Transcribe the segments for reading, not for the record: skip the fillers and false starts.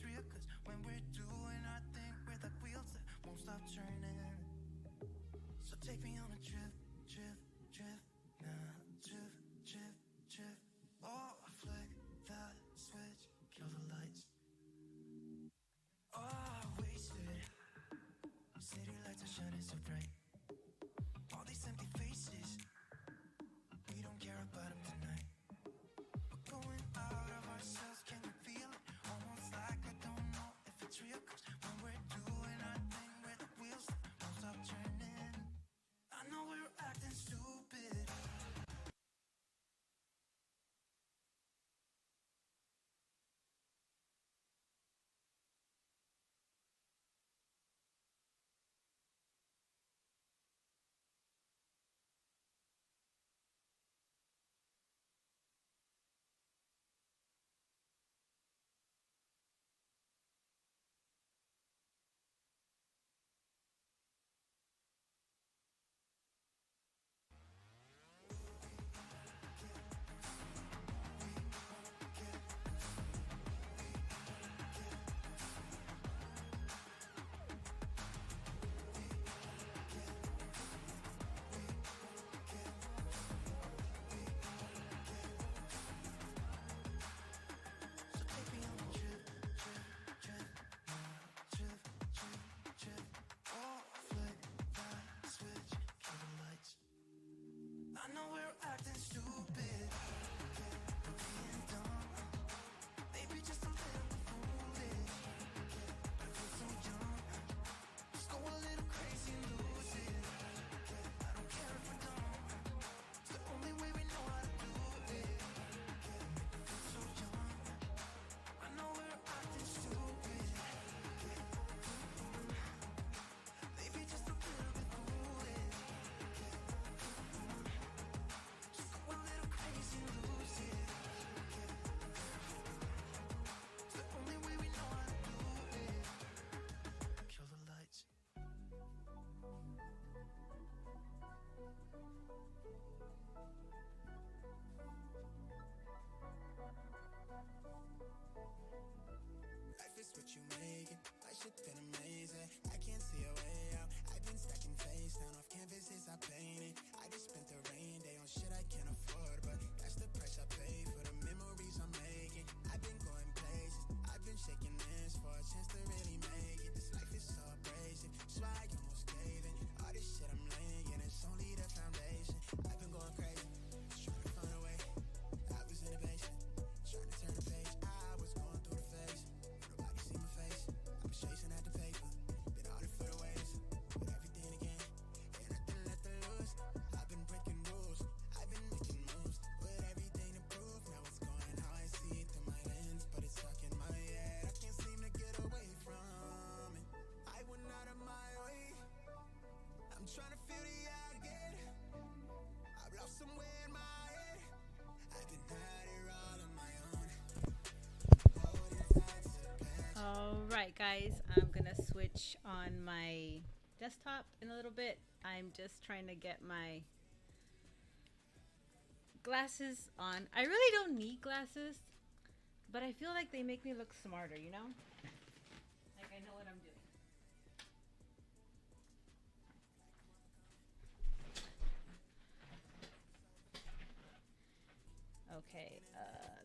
it's real, cause when we're doing our thing, we're like wheels that won't stop turning. So take me on a trip, trip, trip, now, trip, trip, trip. Oh, flick that switch, kill the lights. Oh, wasted. City lights are shining so bright. All these empty faces, we don't care about them tonight. We're going out of ourselves, can you feel it? Almost like I don't know if it's real, cause when we're doing our thing, we're the wheels that won't stop turning. I know we're acting stupid. So take me on a trip, trip, trip, trip, trip, trip. Oh, flick that switch, kill the lights. I know we're acting stupid, we're being dumb, maybe just a little bit foolish. But I feel so young, just go a little crazy and lose it. I don't care if we're dumb, it's the only way we know how to do it. I feel so young, I know we're acting stupid, maybe just a little bit foolish. Just go a little crazy and lose it. It's the only way we know how to do it. Kill the lights. Life is what you make it. My shit been amazing. I can't see a way out. I've been stacking face down off canvases I painted. I just spent the rain day on shit I can't afford, but that's the price I pay for the memories I'm making. I've been going places. I've been shaking hands for a chance to really make it. This life is so abrasive, so I almost gave it. All this shit I'm laying, it's only the foundation. I've been going crazy, trying to find a way. I was in the basement, trying to turn the page. I was going through the phase, nobody see my face. I was chasing at the paper, been all the foot ways, with everything again, and nothing left to lose. I've been breaking rules, I've been making moves, with everything to prove. Now it's going how I see it through my lens, but it's stuck in my head. I can't seem to get away from it. I went out of my way. I'm trying to feel the air again. I've lost somewhere in my head. I've been at it all on my own. Holding tight to the past. All right, guys, I'm gonna switch on my desktop in a little bit. I'm just trying to get my glasses on. I really don't need glasses, but I feel like they make me look smarter, you know? Like I know what I'm doing. Okay,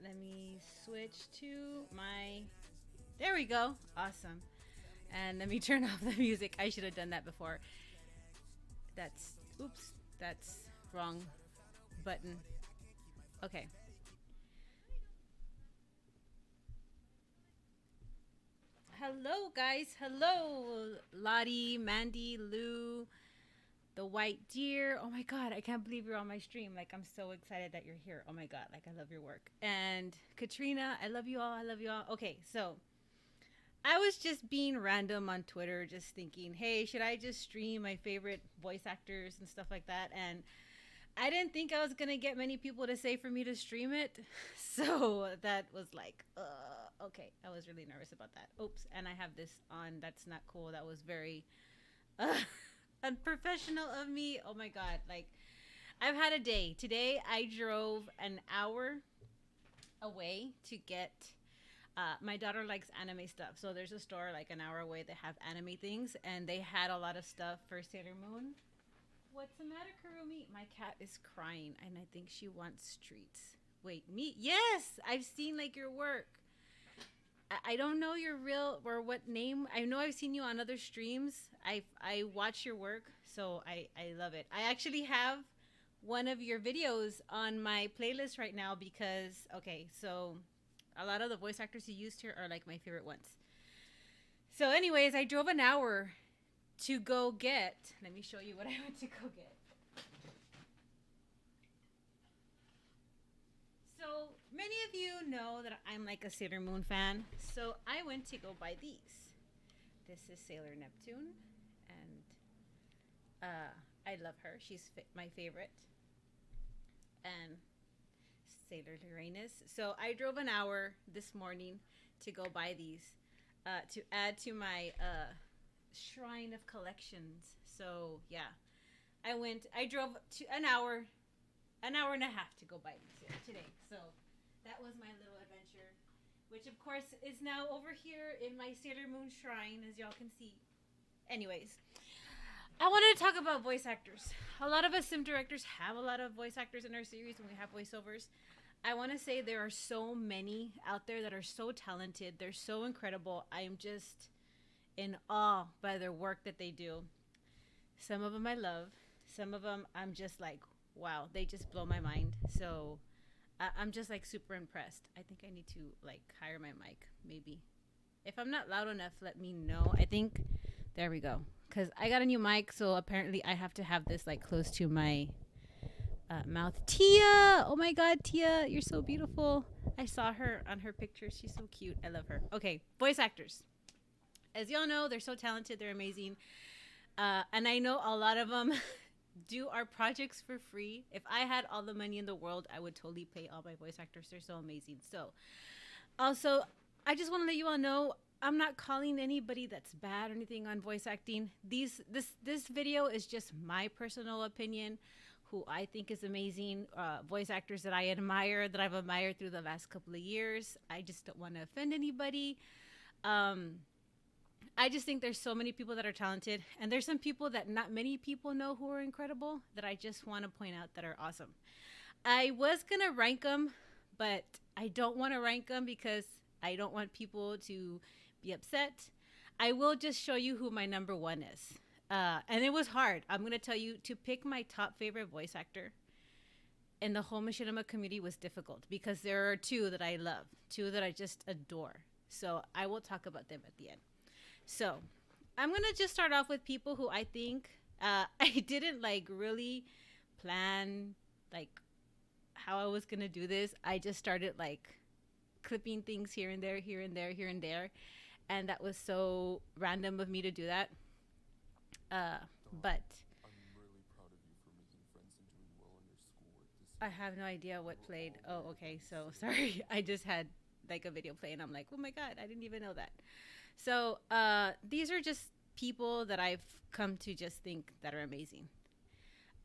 let me switch to my. There we go. Awesome. And let me turn off the music. I should have done that before. That's. Oops. That's wrong button. Okay. Hello, guys. Hello, Lottie, Mandy, Lou, the white deer. Oh my God, I can't believe you're on my stream. Like, I'm so excited that you're here. Oh my God, like, I love your work. And Katrina, I love you all. I love you all. Okay, so I was just being random on Twitter, just thinking, hey, should I just stream my favorite voice actors and stuff like that? And I didn't think I was going to get many people to say for me to stream it. So that was like, okay. I was really nervous about that. Oops. And I have this on. That's not cool. That was very unprofessional of me. Oh my God. Like, I've had a day. Today I drove an hour away to get My daughter likes anime stuff, so there's a store like an hour away that have anime things, and they had a lot of stuff for Sailor Moon. What's the matter, Kurumi? My cat is crying, and I think she wants treats. Wait, me? Yes, I've seen like your work. I don't know your real or what name. I know I've seen you on other streams. I watch your work, so I love it. I actually have one of your videos on my playlist right now because okay, so a lot of the voice actors you used here are like my favorite ones. So, anyways, I drove an hour to go get. Let me show you what I went to go get. So many of you know that I'm like a Sailor Moon fan. So I went to go buy these. This is Sailor Neptune, and I love her. She's my favorite. And Sailor Uranus. So I drove an hour this morning to go buy these to add to my shrine of collections. So yeah, I drove to an hour and a half to go buy these here today. So that was my little adventure, which of course is now over here in my Sailor Moon shrine, as y'all can see. Anyways, I wanted to talk about voice actors. A lot of us sim directors have a lot of voice actors in our series when we have voiceovers. I want to say there are so many out there that are so talented. They're so incredible. I'm just in awe by their work that they do. Some of them I love. Some of them I'm just like, wow, they just blow my mind. So I'm just like super impressed. I think I need to like higher my mic, maybe. If I'm not loud enough, let me know. I think, there we go. Because I got a new mic, so apparently I have to have this like close to my mouth. Tia! Oh my god, Tia, you're so beautiful. I saw her on her picture. She's so cute. I love her. Okay, voice actors. As y'all know, they're so talented. They're amazing. And I know a lot of them do our projects for free. If I had all the money in the world, I would totally pay all my voice actors. They're so amazing. So, also, I just want to let you all know, I'm not calling anybody that's bad or anything on voice acting. This video is just my personal opinion, who I think is amazing, voice actors that I admire, that I've admired through the last couple of years. I just don't want to offend anybody. I just think there's so many people that are talented, and there's some people that not many people know who are incredible that I just want to point out that are awesome. I was going to rank them, but I don't want to rank them because I don't want people to be upset. I will just show you who my number one is. And it was hard. I'm going to tell you, to pick my top favorite voice actor in the whole Machinima community was difficult because there are two that I love, two that I just adore. So I will talk about them at the end. So I'm going to just start off with people who I think I didn't like really plan like how I was going to do this. I just started like clipping things here and there, here and there, here and there. And that was so random of me to do that. But I'm really proud of you for making friends and doing well in your schoolwork this I have no idea what played. Oh, okay. So sorry. I just had like a video play and I'm like, oh my God, I didn't even know that. So these are just people that I've come to just think that are amazing.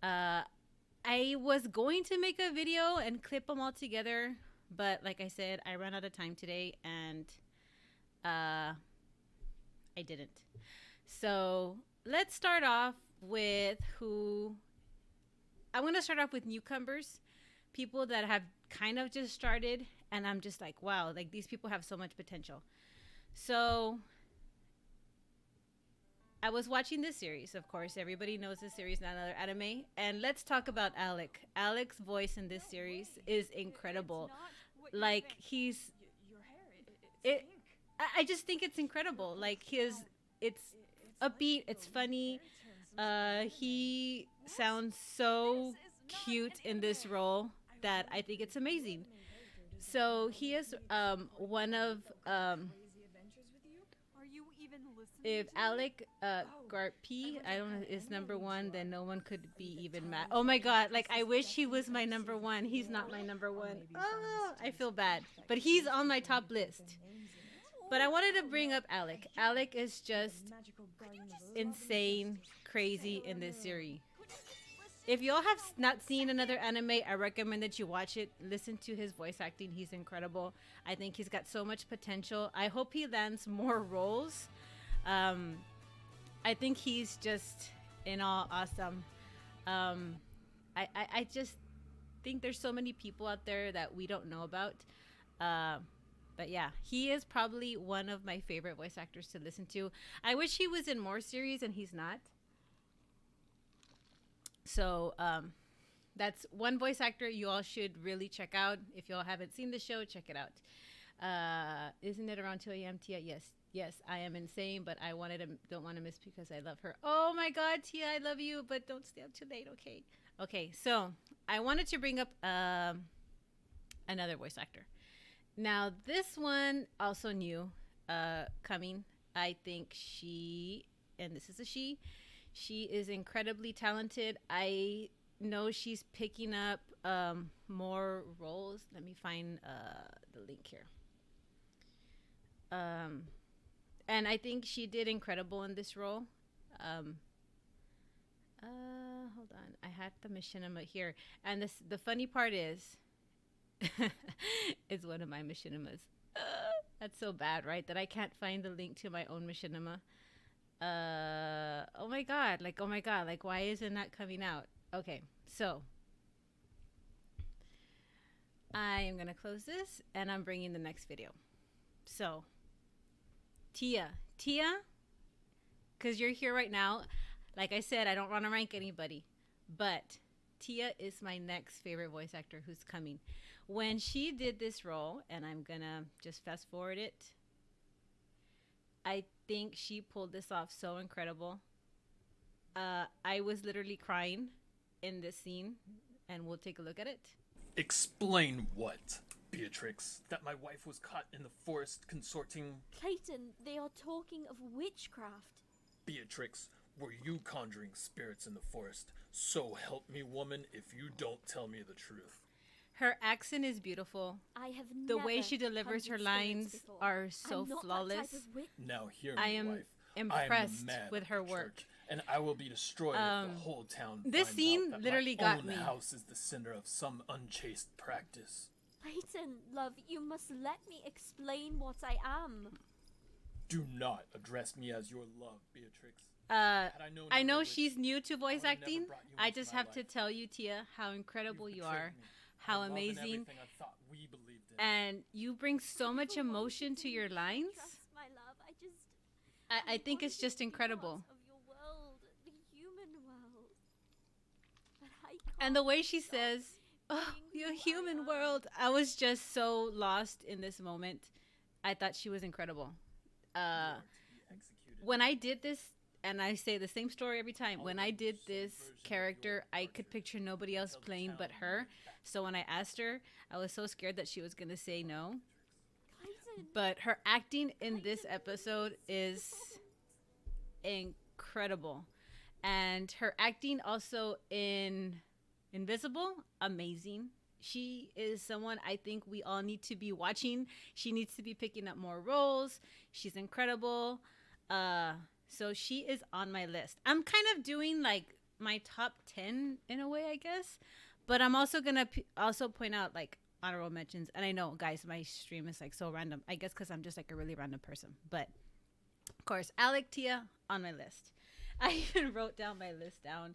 I was going to make a video and clip them all together, but like I said, I ran out of time today and I didn't. So let's start off with who... I'm going to start off with newcomers, people that have kind of just started, and I'm just like, wow, like these people have so much potential. So I was watching this series, of course. Everybody knows this series, not another anime. And let's talk about Alec. Alec's voice in this series is incredible. Like he's... I just think it's incredible. Like it's upbeat, it's funny. He sounds so cute in this role that I think it's amazing. So he is one of if Alec Garp, I don't know, is number one, then no one could be even mad. Oh my God, like I wish he was my number one. He's not my number one. Oh, I feel bad. But he's on my top list. But I wanted to bring up Alec. Alec is just insane, crazy in this series. If y'all have not seen another anime, I recommend that you watch it. Listen to his voice acting. He's incredible. I think he's got so much potential. I hope he lands more roles. I think he's just in all awesome. I just think there's so many people out there that we don't know about. But yeah, he is probably one of my favorite voice actors to listen to. I wish he was in more series, and he's not. So that's one voice actor you all should really check out. If y'all haven't seen the show, check it out. Isn't it around 2 a.m. Tia? Yes, I am insane, but I don't want to miss because I love her. Oh my God, Tia, I love you, but don't stay up too late, okay? So I wanted to bring up another voice actor. Now this one also new, coming. I think and this is a she is incredibly talented. I know she's picking up more roles. Let me find the link here. And I think she did incredible in this role. Hold on, I had the machinima here, and the funny part is, it's one of my machinimas. That's so bad, right? That I can't find the link to my own machinima. Oh my god, like why isn't that coming out? Okay, so I am gonna close this, and I'm bringing the next video. So Tia, because you're here right now. Like I said, I don't want to rank anybody, but Tia is my next favorite voice actor who's coming. When she did this role, and I'm gonna just fast forward it, I think she pulled this off so incredible. I was literally crying in this scene, and we'll take a look at it. Explain what, Beatrix? That my wife was caught in the forest consorting... Clayton, they are talking of witchcraft. Beatrix, were you conjuring spirits in the forest? So help me, woman, if you don't tell me the truth. Her accent is beautiful. I have The never way she delivers her conjured lines spirits before. are so I'm not flawless. That type of witch. Now hear me, I am wife. impressed I am the man with of her the work. church, and I will be destroyed if the whole town this finds scene out that literally my got own me. house is the center of some unchaste practice. Clayton, love, you must let me explain what I am. Do not address me as your love, Beatrix. I know she's new to voice I would've never acting. brought you I into just my have to life. tell you, Tia, how incredible You've you betrayed are, me. how My love and amazing, everything I thought we believed in. and you bring so much People want emotion to do your lines. Trust my love. I think it's want just to be incredible. part of your world, the human world. But I can't And the way she stop says, "Oh, being your who I human am." world," I was just so lost in this moment. I thought she was incredible. You are to be executed. When I did this, and I say the same story every time, when I did this character, I could picture nobody else playing but her. So when I asked her, I was so scared that she was going to say no. Clayton, But her acting in this episode is incredible. And her acting also in Invisible, amazing. She is someone I think we all need to be watching. She needs to be picking up more roles. She's incredible. So she is on my list. I'm kind of doing like my top 10 in a way, I guess. But I'm also going to also point out like honorable mentions. And I know, guys, my stream is like so random. I guess because I'm just like a really random person. But of course, Alec, Tia on my list. I even wrote down my list down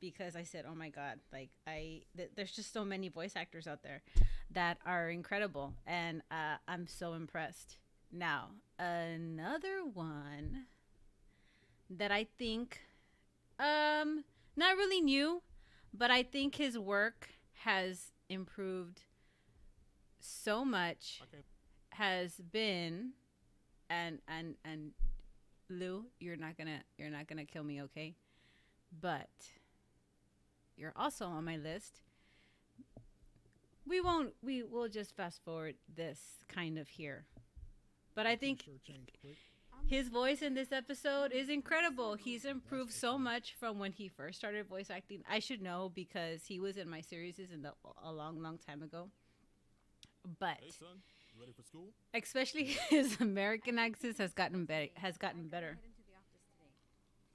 because I said, oh my God, like there's just so many voice actors out there that are incredible. And I'm so impressed. Now, another one that I think, not really new, but I think his work has improved so much, has been, and Lou, you're not gonna kill me, okay? But you're also on my list. We will just fast forward this kind of here. But I think his voice in this episode is incredible. He's improved so much from when he first started voice acting. I should know because he was in my series a long time ago. But Hey son, you ready for school? especially his American accent has gotten better.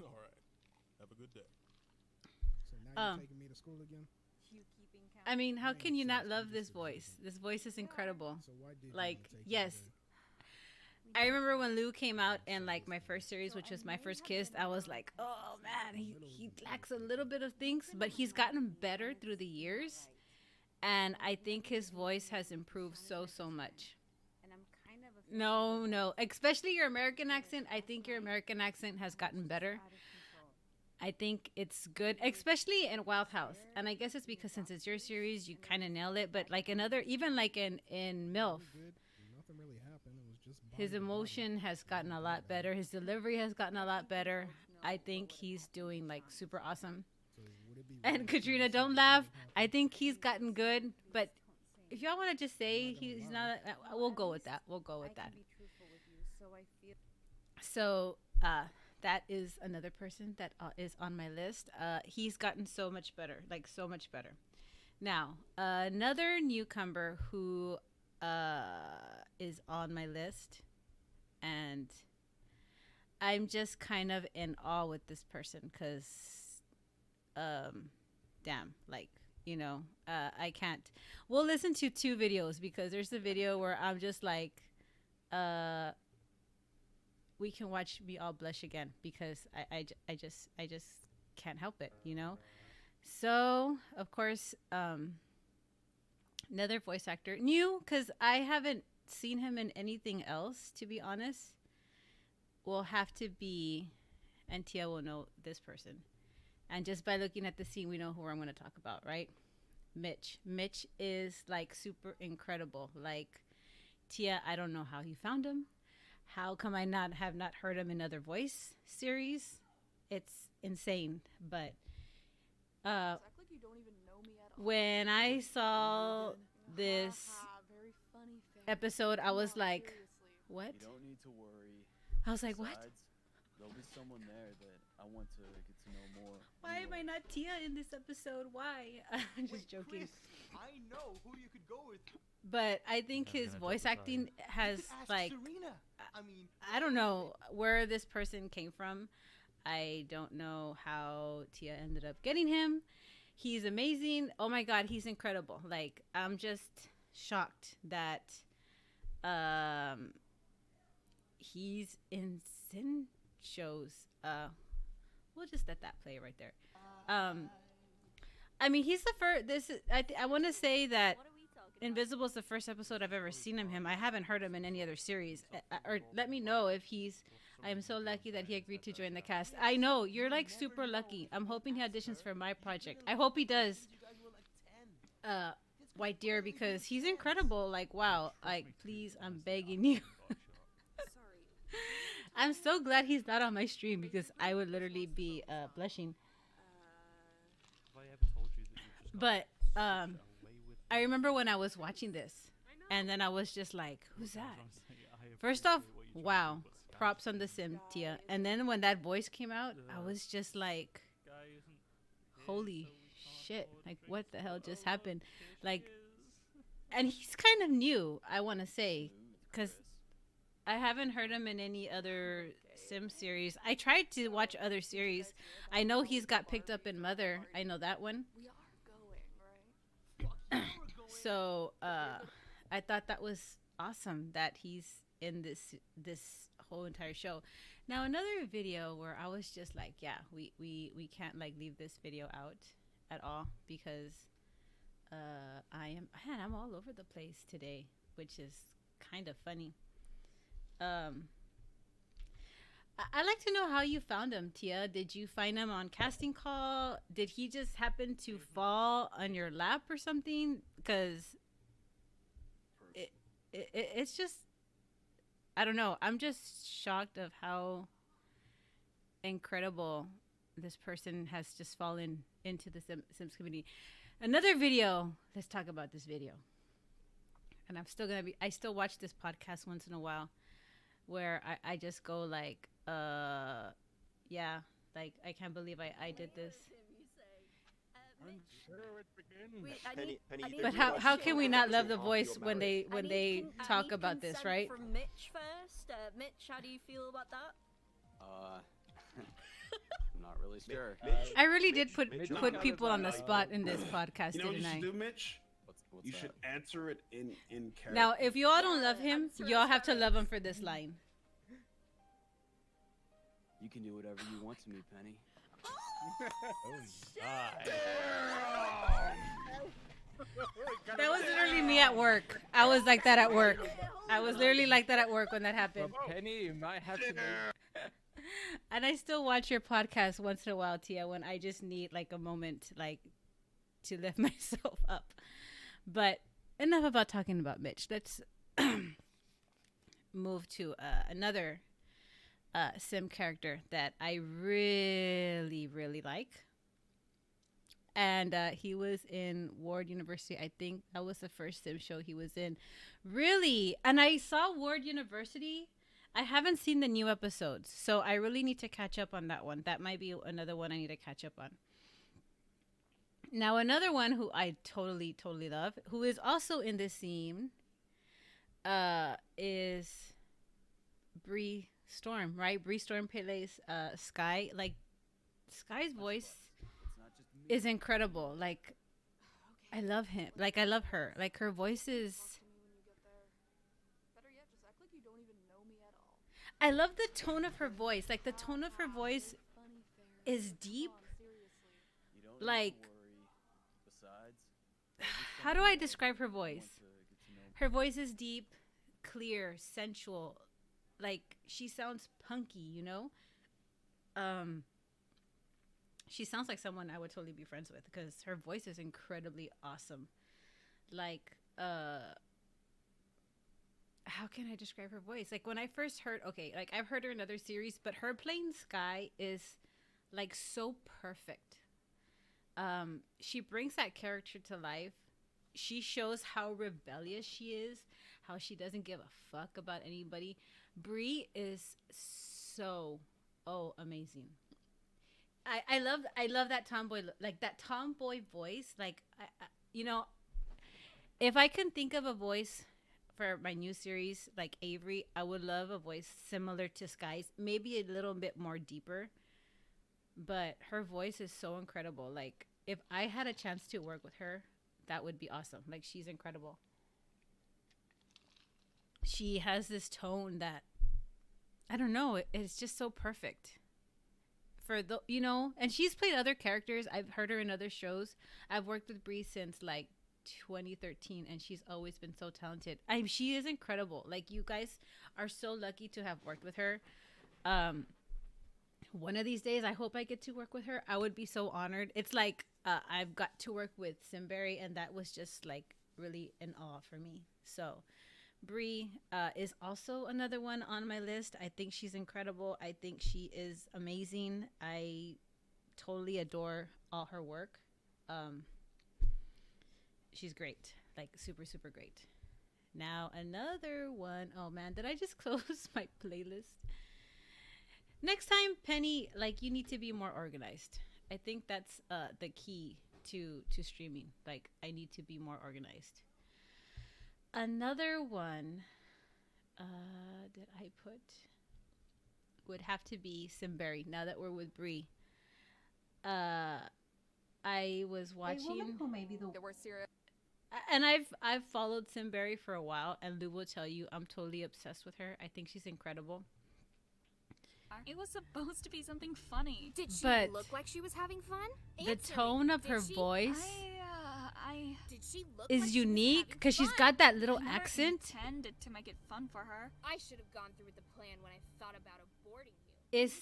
All All right. Have a good day. Oh. you taking me to school again? I mean, how can you not love this voice? This voice is incredible. So why did Like, you take yes. I remember when Lou came out in like my first series, which was My First Kiss, I was like, oh man, he lacks a little bit of things, but he's gotten better through the years. And I think his voice has improved so much. No, especially your American accent. I think your American accent has gotten better. I think it's good, especially in Wild House. And I guess it's because since it's your series, you kind of nail it. But like even like in MILF, good? Nothing really happened. It was just his emotion has gotten a lot better. His delivery has gotten a lot better. I think he's doing like super awesome. So would it be And Katrina, don't laugh. I think he's gotten good. But if y'all want to just say he's not, we'll go with that. We'll go with that. So that is another person that is on my list. He's gotten so much better, like so much better. Now, another newcomer who is on my list, and I'm just kind of in awe with this person because, damn, like, you know, I can't. We'll listen to 2 videos because there's a video where I'm just like, we can watch me all blush again because I just can't help it, you know. So of course, another voice actor, new because I haven't seen him in anything else, to be honest, will have to be, and Tia will know this person, and just by looking at the scene, we know who I'm going to talk about, right? Mitch is like super incredible. Like, Tia, I don't know how you found him. How come I have not heard him in other voice series? It's insane. But like you don't even know me at all. when I saw this episode, I was like, what? You don't need to worry. I was like, what? Besides, there'll be someone there that I want to get to know more. Why am I not Tia in this episode? Why? I'm just joking. Chris, I know who you could go with. But I think his voice acting has Ask like, Serena. I mean, I don't know where this person came from. I don't know how Tia ended up getting him. He's amazing. Oh my God, he's incredible. Like, I'm just shocked that he's in Sin shows. We'll just let that play right there. I mean, he's the first. I want to say that Invisible is the first episode I've ever seen him. I haven't heard him in any other series. Or let me know if he's. I am so lucky that he agreed to join the cast. I know you're like super lucky. I'm hoping he auditions for my project. I hope he does. White Deer, because he's incredible. Like, wow. Like, please, I'm begging you. I'm so glad he's not on my stream because I would literally be blushing. But I remember when I was watching this, and then I was just like, who's that? First off, wow, props on the Sim, Tia. And then when that voice came out, I was just like, holy shit, like what the hell just happened? Like, and he's kind of new, I want to say, because I haven't heard him in any other Sim series. I tried to watch other series. I know he's got picked up in Mother. I know that one. So I thought that was awesome that he's in this whole entire show. Now another video where I was just like, yeah, we can't like leave this video out at all because I'm all over the place today, which is kind of funny. I'd like to know how you found him, Tia. Did you find him on casting call? Did he just happen to fall on your lap or something? Because it's just, I don't know. I'm just shocked of how incredible this person has just fallen into the Sims community. Another video. Let's talk about this video. And I still watch this podcast once in a while where I just go like, yeah, like I can't believe I did this. I'm sure it begins. But how can we not love the voice when they talk about this, right? From Mitch first. Mitch, how do you feel about that? I'm not really sure. I really did put Mitch, put no, people no, on the no, spot in this podcast, You know what you didn't should I? do, Mitch? What's You that? should answer it in character. Now, if you all don't love him, I'm y'all have to sorry. love him for this line. You can do whatever you want to me, Penny. That was literally me at work. I was like that at work. I was literally like that at work when that happened. Penny, you might have to. And I still watch your podcast once in a while, Tia, when I just need like a moment, like to lift myself up. But enough about talking about Mitch. Let's move to another sim character that I really, really like. And he was in Ward University. I think that was the first sim show he was in. Really? And I saw Ward University. I haven't seen the new episodes, so I really need to catch up on that one. That might be another one I need to catch up on. Now, another one who I totally, totally love, who is also in this scene, is Bree Storm, right? Bree Storm plays Sky. Like, Sky's voice is incredible. Like, I love him. Like, I love her. Like, her voice is... Better yet, just act like you don't even know me at all. I love the tone of her voice. Like, the tone of her voice is deep. You don't need Like, to worry. Besides, how do I describe her voice? Her voice is deep, clear, sensual. Like, she sounds punky, you know? She sounds like someone I would totally be friends with because her voice is incredibly awesome. Like, how can I describe her voice? Like, when I first heard, okay, like, I've heard her in other series, but her playing Sky is, like, so perfect. She brings that character to life. She shows how rebellious she is, how she doesn't give a fuck about anybody. Bree is so, amazing. I love that tomboy, like that tomboy voice. Like, I you know, if I can think of a voice for my new series, like Avery, I would love a voice similar to Sky's, maybe a little bit more deeper. But her voice is so incredible. Like, if I had a chance to work with her, that would be awesome. Like, she's incredible. She has this tone that, I don't know, it's just so perfect. For the, you know, and she's played other characters. I've heard her in other shows. I've worked with Bree since like 2013, and she's always been so talented. She is incredible. Like, you guys are so lucky to have worked with her. One of these days, I hope I get to work with her. I would be so honored. It's like I've got to work with Simberry, and that was just like really an awe for me. So Bree is also another one on my list. I think she's incredible. I think she is amazing. I totally adore all her work. She's great. Like, super, super great. Now, another one. Oh, man. Did I just close my playlist? Next time, Penny, like, you need to be more organized. I think that's the key to streaming. Like, I need to be more organized. Another one that I put would have to be Simberry. Now that we're with Bree, I was watching. There were serious. And I've followed Simberry for a while, and Lou will tell you I'm totally obsessed with her. I think she's incredible. It was supposed to be something funny. Did she But look like she was having fun? The tone of her voice Did she look is like she was unique having because she's fun? got that little I never accent. intended to make it fun for her. I should have gone through with the plan when I thought about aborting you. Is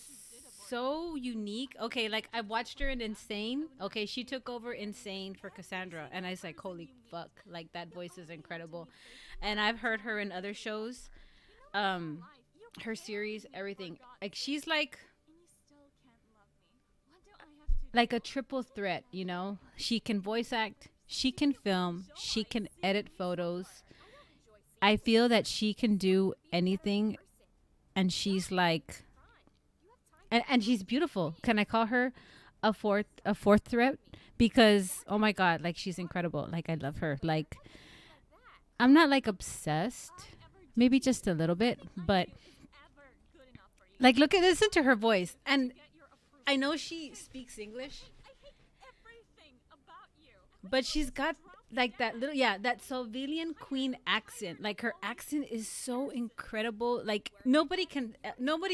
so unique. Okay, like, I watched her in Insane. Okay, she took over Insane for Cassandra, and I was like, holy fuck, like, that voice is incredible. And I've heard her in other shows, her series, everything. Like, she's like a triple threat, you know? She can voice act, she can film, she can edit photos. I feel that she can do anything, and she's like, and she's beautiful. Can I call her a fourth threat? Because, oh my God, like, she's incredible. Like, I love her. Like, I'm not like obsessed, maybe just a little bit, but like, listen to her voice. And I know she speaks English, I hate everything about you. but she's got like that little, yeah, that Sylvanian queen accent. Like her accent is so incredible. Like nobody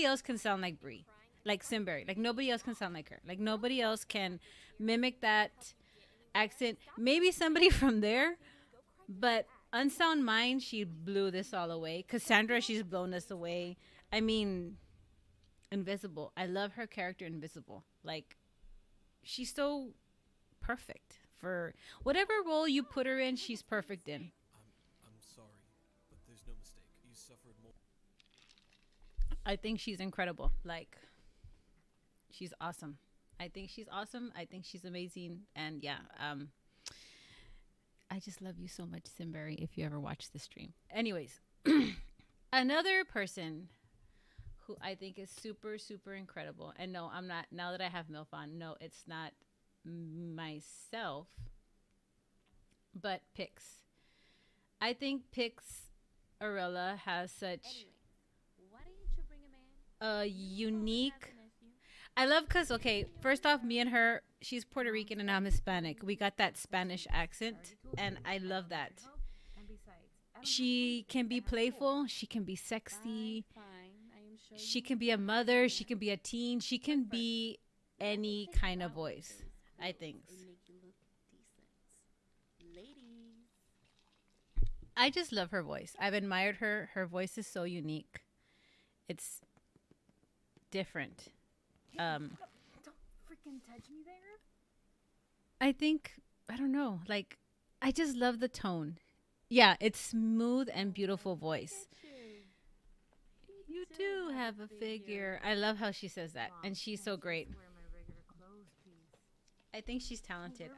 else can sound like Brie, like Simberry. Like nobody else can sound like her. Like nobody else can mimic that accent. Maybe somebody from there, but Unsound Mind, she blew this all away. Cassandra, she's blown us away. I mean, Invisible. I love her character, Invisible. Like, she's so perfect for whatever role you put her in. She's perfect in. I'm sorry, but there's no mistake. You suffered more. I think she's incredible. Like, she's awesome. I think she's awesome. I think she's amazing. And yeah, I just love you so much, Simberry, if you ever watch the stream. Anyways, another person who I think is super, super incredible. And no, I'm not, now that I have MILF on, no, it's not myself, but Pix. I think Pix Arella has such a unique... I love because, okay, first off, me and her, she's Puerto Rican and I'm Hispanic. We got that Spanish accent, and I love that. She can be playful. She can be sexy. She can be a mother. She can be a teen. She can be any kind of voice, I think. I just love her voice. I've admired her. Her voice is so unique. It's different. Don't freaking touch me there. I think, I don't know, like, I just love the tone. Yeah, it's smooth and beautiful voice. You do have a figure. I love how she says that, and she's so great. I think she's talented.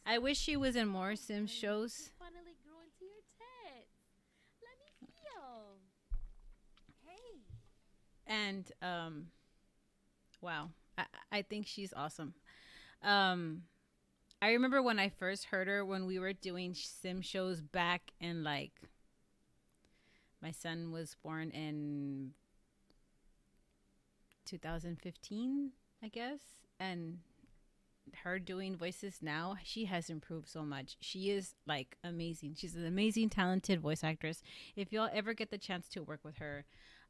I wish she was in more Sims shows. Finally grew into your tits. Let me feel. Hey. And wow, I think she's awesome. I remember when I first heard her when we were doing Sim shows back in, like, my son was born in 2015, I guess, and her doing voices now, she has improved so much. She is, like, amazing. She's an amazing, talented voice actress. If y'all ever get the chance to work with her,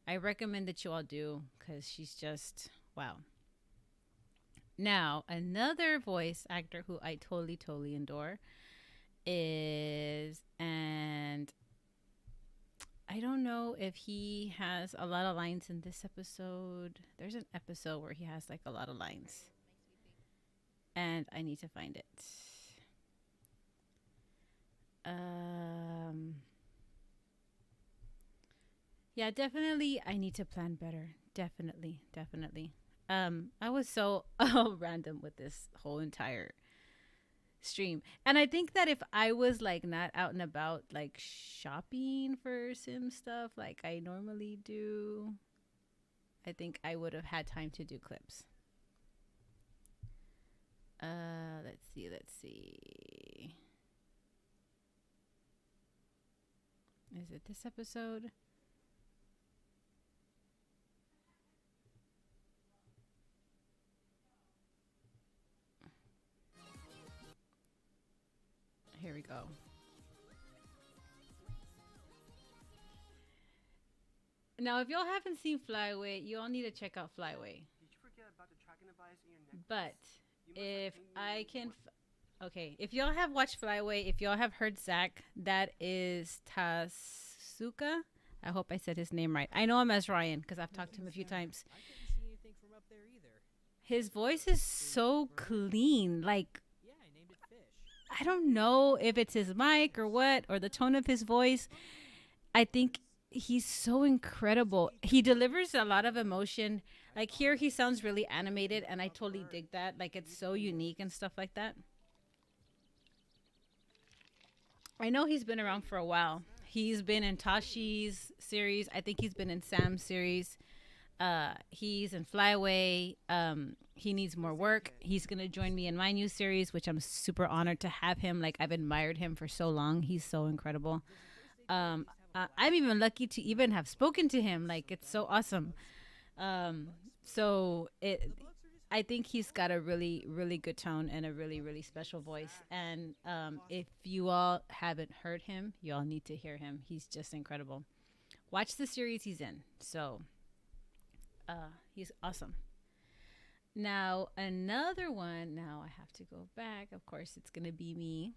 I recommend that you all do, because she's just, wow. Now, another voice actor who I totally, totally adore is, and I don't know if he has a lot of lines in this episode. There's an episode where he has, like, a lot of lines. And I need to find it. Yeah, definitely I need to plan better. Definitely. I was so random with this whole entire stream. And I think that if I was, like, not out and about, like, shopping for Sim stuff like I normally do, I think I would have had time to do clips. Let's see. Is it this episode? Here we go. Now, if y'all haven't seen Flyway, you all need to check out Flyway. Did you forget about the tracking device in your neck? But if I can, okay, if y'all have watched Flyway, if y'all have heard Zach, that is Tasuka. I hope I said his name right. I know him as Ryan because I've talked to him a few times. I couldn't see anything from up there either. His voice is so clean. Like, Yeah, I named it Fish. I don't know if it's his mic or what, or the tone of his voice. I think he's so incredible. He delivers a lot of emotion. Like, here he sounds really animated, and I totally dig that. Like, it's so unique and stuff like that. I know he's been around for a while. He's been in Tashi's series. I think he's been in Sam's series. He's in Flyway. He needs more work. He's going to join me in my new series, which I'm super honored to have him. Like, I've admired him for so long. He's so incredible. I'm even lucky to even have spoken to him. Like, it's so awesome. I think he's got a really, really good tone and a really, really special voice. And if you all haven't heard him, you all need to hear him. He's just incredible. Watch the series he's in. So he's awesome. Now, another one. Now I have to go back. Of course, it's going to be me.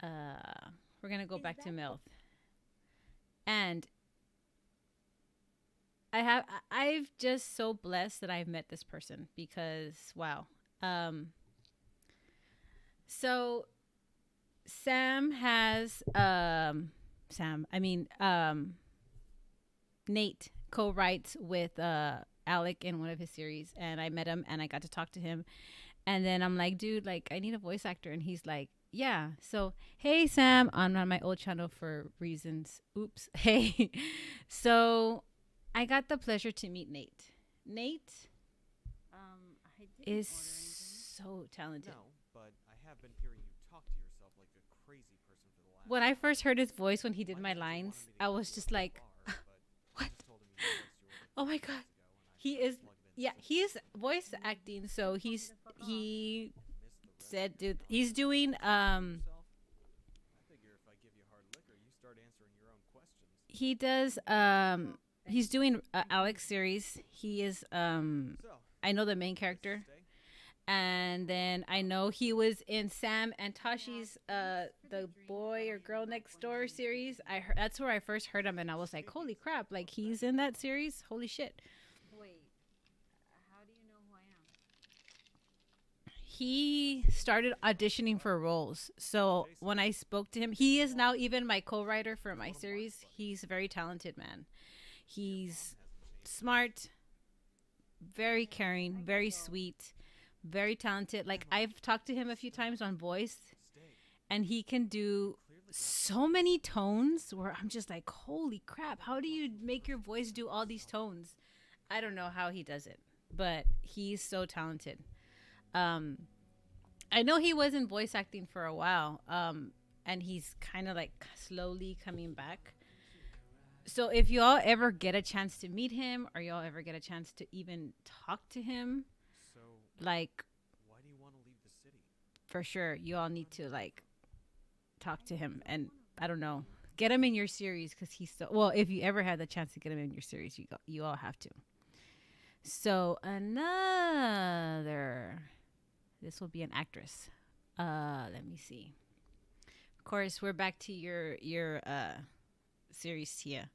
We're going to go back to MILF. And I've just so blessed that I've met this person because, wow. So Sam has, Nate co-writes with Alec in one of his series, and I met him and I got to talk to him. And then I'm like, dude, like, I need a voice actor. And he's like, yeah. So, hey, Sam, I'm on my old channel for reasons. Oops. Hey. So I got the pleasure to meet Nate. Nate is so talented. No, but I have been hearing you talk to yourself like a crazy person for the last. When I first heard his voice when he did my lines, I was just like, what? Oh my God. He is, yeah, he is voice acting. So he said, dude, he's doing, he does, he's doing Alex series. He is, I know the main character. And then I know he was in Sam and Tashi's the boy or girl next door series. That's where I first heard him, and I was like, holy crap, like he's in that series? Holy shit. Wait, how do you know who I am? He started auditioning for roles. So when I spoke to him, he is now even my co-writer for my series. He's a very talented man. He's smart, very caring, very sweet, very talented. Like, I've talked to him a few times on voice, and he can do so many tones where I'm just like, holy crap, how do you make your voice do all these tones? I don't know how he does it, but he's so talented. I know he was in voice acting for a while, and he's kind of like slowly coming back. So if y'all ever get a chance to meet him, or y'all ever get a chance to even talk to him, like, why do you want to leave the city? For sure, you all need to like talk to him, and I don't know, get him in your series, because he's so well. If you ever had the chance to get him in your series, you all have to. So another, this will be an actress. Let me see. Of course, we're back to your series, Tia,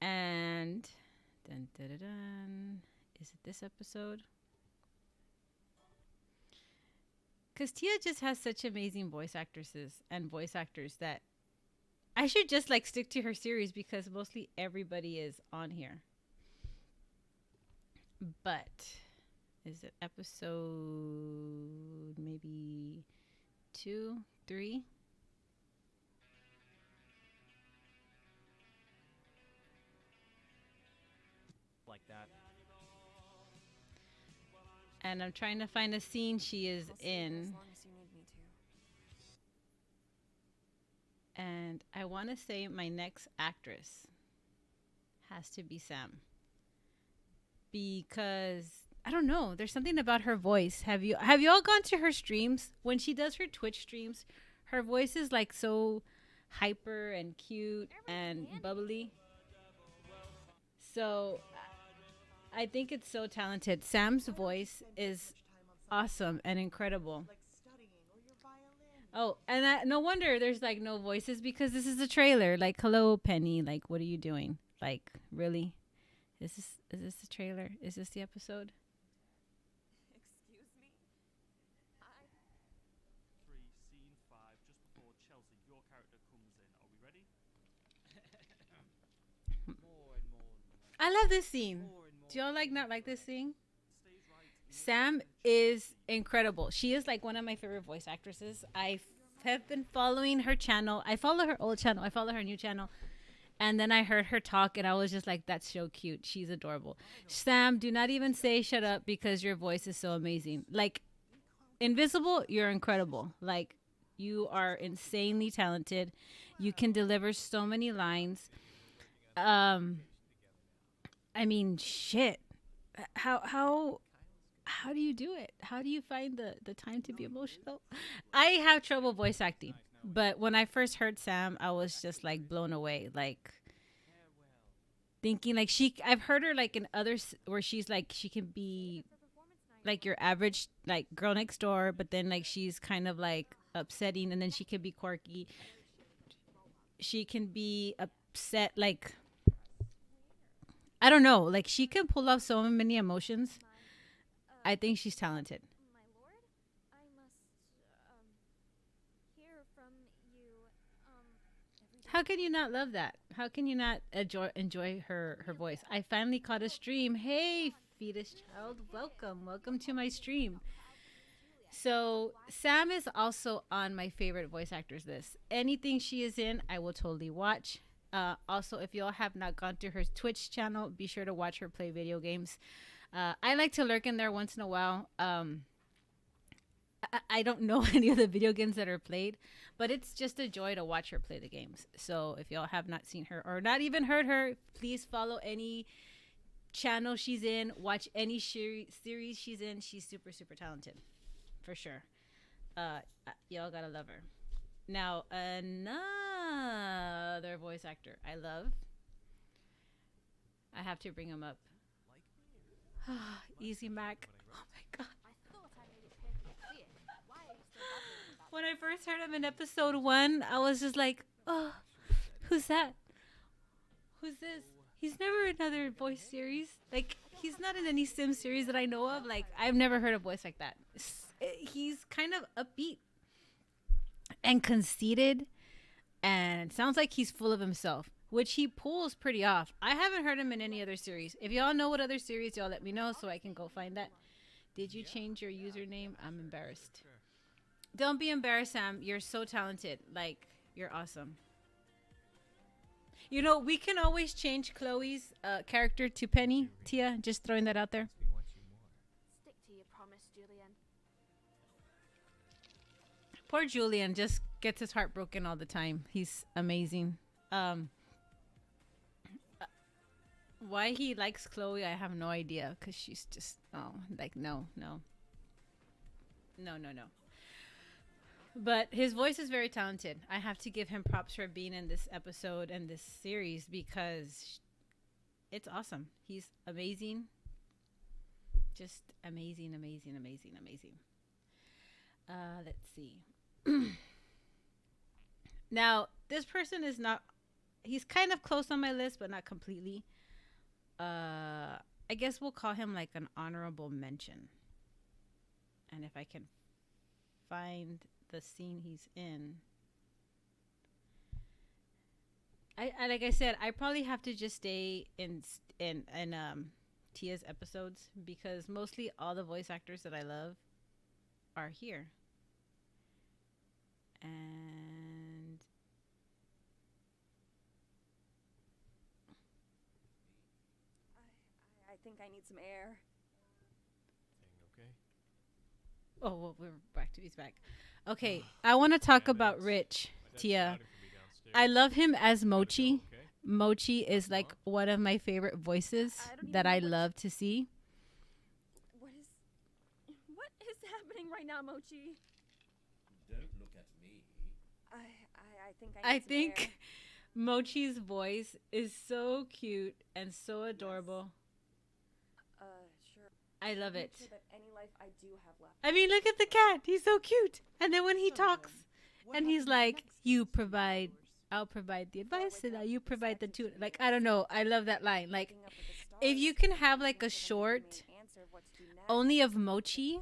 and dun, dun, dun, dun. Is it this episode? Because Tia just has such amazing voice actresses and voice actors that I should just like stick to her series, because mostly everybody is on here. But is it episode maybe 2, 3? Like that. And I'm trying to find a scene she is in. And I want to say my next actress has to be Sam. Because I don't know, there's something about her voice. Have you all gone to her streams? When she does her Twitch streams, her voice is like so hyper and cute and bubbly. So I think it's so talented. Sam's voice is awesome and incredible. Oh, and no wonder there's like no voices, because this is a trailer. Like, hello, Penny. Like, what are you doing? Like, really? Is this the trailer? Is this the episode? Excuse me? Scene 5, just before Chelsea, your character comes in. Are we ready? I love this scene. Do y'all not like this scene? Sam is incredible. She is like one of my favorite voice actresses. I have been following her channel. I follow her old channel. I follow her new channel. And then I heard her talk, and I was just like, that's so cute. She's adorable. Sam, do not even say shut up, because your voice is so amazing. Like, Invisible, you're incredible. Like, you are insanely talented. You can deliver so many lines. I mean, shit. how do you do it? How do you find the time to be emotional? I have trouble voice acting, but when I first heard Sam, I was just like blown away, like thinking like I've heard her like in others where she's like she can be like your average like girl next door, but then like she's kind of like upsetting, and then she can be quirky. She can be upset, like I don't know, like she can pull off so many emotions. I think she's talented. My lord, I must hear from you. How can you not love that? How can you not enjoy her voice? I finally caught a stream. Hey, fetus child, welcome to my stream. So Sam is also on my favorite voice actors list. Anything she is in, I will totally watch. Also, if y'all have not gone to her Twitch channel, be sure to watch her play video games. I like to lurk in there once in a while. I don't know any of the video games that are played, but it's just a joy to watch her play the games. So if y'all have not seen her or not even heard her, please follow any channel she's in. Watch any series she's in. She's super, super talented. For sure. Y'all gotta love her. Now, another voice actor I love. I have to bring him up. Easy Mac. Oh my god. When I first heard him in episode 1, I was just like, oh, who's that? Who's this? He's never in another voice series. Like, he's not in any Sims series that I know of. Like, I've never heard a voice like that. He's kind of upbeat and conceited, and it sounds like he's full of himself, which he pulls pretty off. I haven't heard him in any other series. If y'all know what other series, y'all let me know so I can go find that. Did you change your username? I'm embarrassed. Don't be embarrassed, Sam. You're so talented. Like, you're awesome. You know, we can always change Chloe's character to Penny. Tia, just throwing that out there. Stick to your promise, Julian. Poor Julian just gets his heart broken all the time. He's amazing. Why he likes Chloe, I have no idea. Because she's just, no. But his voice is very talented. I have to give him props for being in this episode and this series because it's awesome. He's amazing. Just amazing. Let's see. Now, this person is not... He's kind of close on my list, but not completely. I guess we'll call him like an honorable mention. And if I can find the scene he's in, I like I said, I probably have to just stay in Tia's episodes because mostly all the voice actors that I love are here. And I think I need some air. Okay. Oh, well, we're back to he's back. Okay, I want to talk about Rich, Tia. I love him as Mochi. Mochi is like one of my favorite voices that I love to see. What is happening right now, Mochi? Don't look at me. I think Mochi's voice is so cute and so adorable. Sure. I love it. Sure that any life I do have left. I mean, look at the cat. He's so cute. And then when he talks and he's like, I'll provide the advice and now you provide the tune. Like, I don't know. I love that line. Like, if you can have like a short only of Mochi,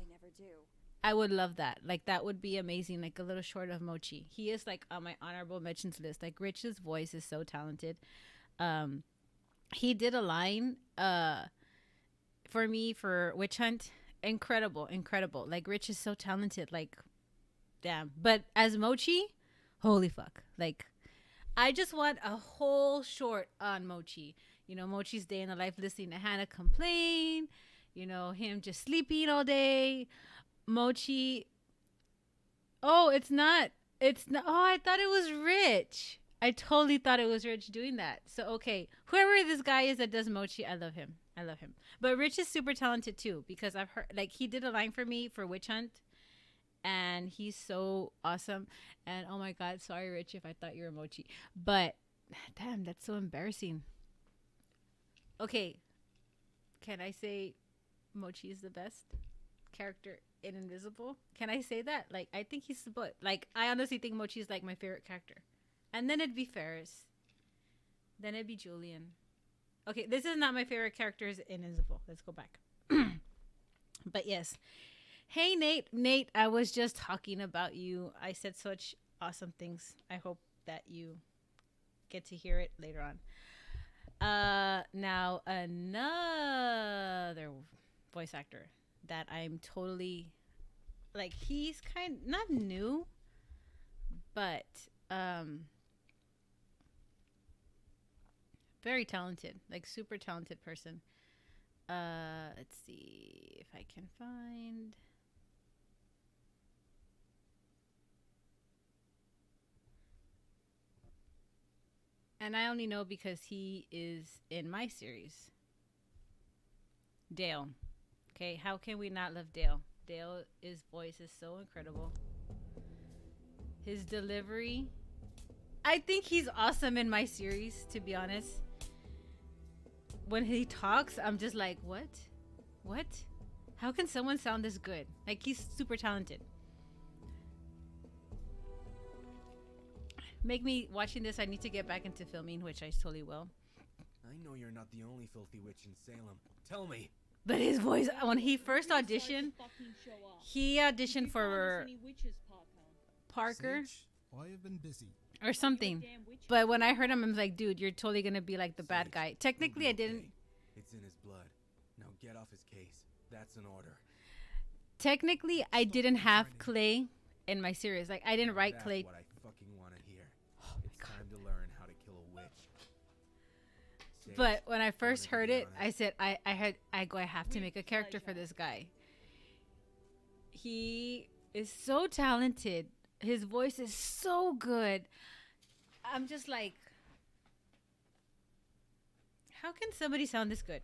I would love that. Like, that would be amazing. Like a little short of Mochi. He is like on my honorable mentions list. Like, Rich's voice is so talented. He did a line for me for Witch Hunt. Incredible. Like, Rich is so talented. Like, damn. But as Mochi, holy fuck. Like, I just want a whole short on Mochi. You know, Mochi's day in the life listening to Hannah complain. You know, him just sleeping all day. Mochi. Oh, it's not. Oh, I thought it was Rich. I totally thought it was Rich doing that. So, okay. Whoever this guy is that does Mochi, I love him. I love him. But Rich is super talented too, because I've heard, like, he did a line for me for Witch Hunt, and he's so awesome. And oh my God, sorry, Rich, if I thought you were Mochi. But damn, that's so embarrassing. Okay, can I say Mochi is the best character in Invisible? Can I say that? Like, I think he's the but. Like, I honestly think Mochi is like my favorite character. And then it'd be Ferris. Then it'd be Julian. Okay, this is not my favorite characters in Invisible. Let's go back. But yes. Hey, Nate. Nate, I was just talking about you. I said such awesome things. I hope that you get to hear it later on. Now another voice actor that I'm totally like, he's kind not new, but very talented, like super talented person. Let's see if I can find. And I only know because he is in my series. Dale. Okay, how can we not love Dale? Dale's voice is so incredible. His delivery. I think he's awesome in my series, to be honest. When he talks, I'm just like, what? What? How can someone sound this good? Like, he's super talented. Make me watching this. I need to get back into filming, which I totally will. I know you're not the only filthy witch in Salem. Tell me. But his voice, when he first auditioned, he auditioned for Parker I have been busy. or something. But when I heard him, I was like, dude, you're totally gonna be like the bad guy. Technically, I didn't. It's in his blood. Now get off his case. That's an order. Technically, I didn't have Clay in my series. Like, I didn't write That's Clay. what I fucking want to hear. It's time to learn how to kill a witch. But when I first heard it, I said, I have to make a character for this guy. He is so talented. His voice is so good. I'm just like, how can somebody sound this good?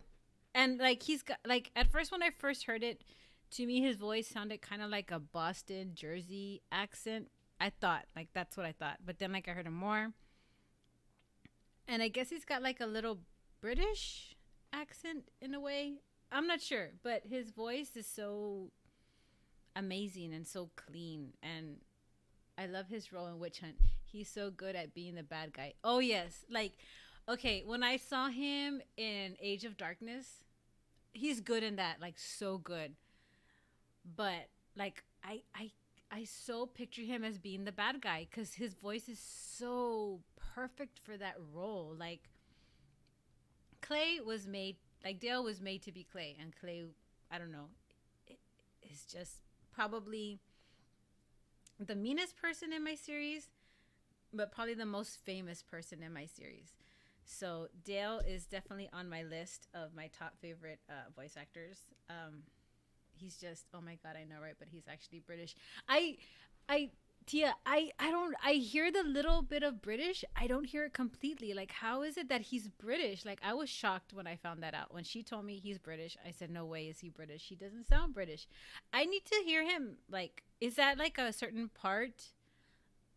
And like, he's got, like, at first when I first heard it, to me his voice sounded kind of like a Boston, Jersey accent. I thought, like, that's what I thought. But then, like, I heard him more, and I guess he's got like a little British accent in a way. I'm not sure, but his voice is so amazing and so clean, and I love his role in Witch Hunt. He's so good at being the bad guy. Oh yes, like, okay, when I saw him in Age of Darkness, he's good in that, like, so good. But like, I so picture him as being the bad guy because his voice is so perfect for that role. Like, Clay was made, like, Dale was made to be Clay, and Clay, I don't know, is just probably the meanest person in my series, but probably the most famous person in my series. So Dale is definitely on my list of my top favorite voice actors. He's just, oh my God, I know, right? But he's actually British. Tia, I hear the little bit of British. I don't hear it completely. Like, how is it that he's British? Like, I was shocked when I found that out. When she told me he's British, I said, no way is he British. He doesn't sound British. I need to hear him. Like, is that like a certain part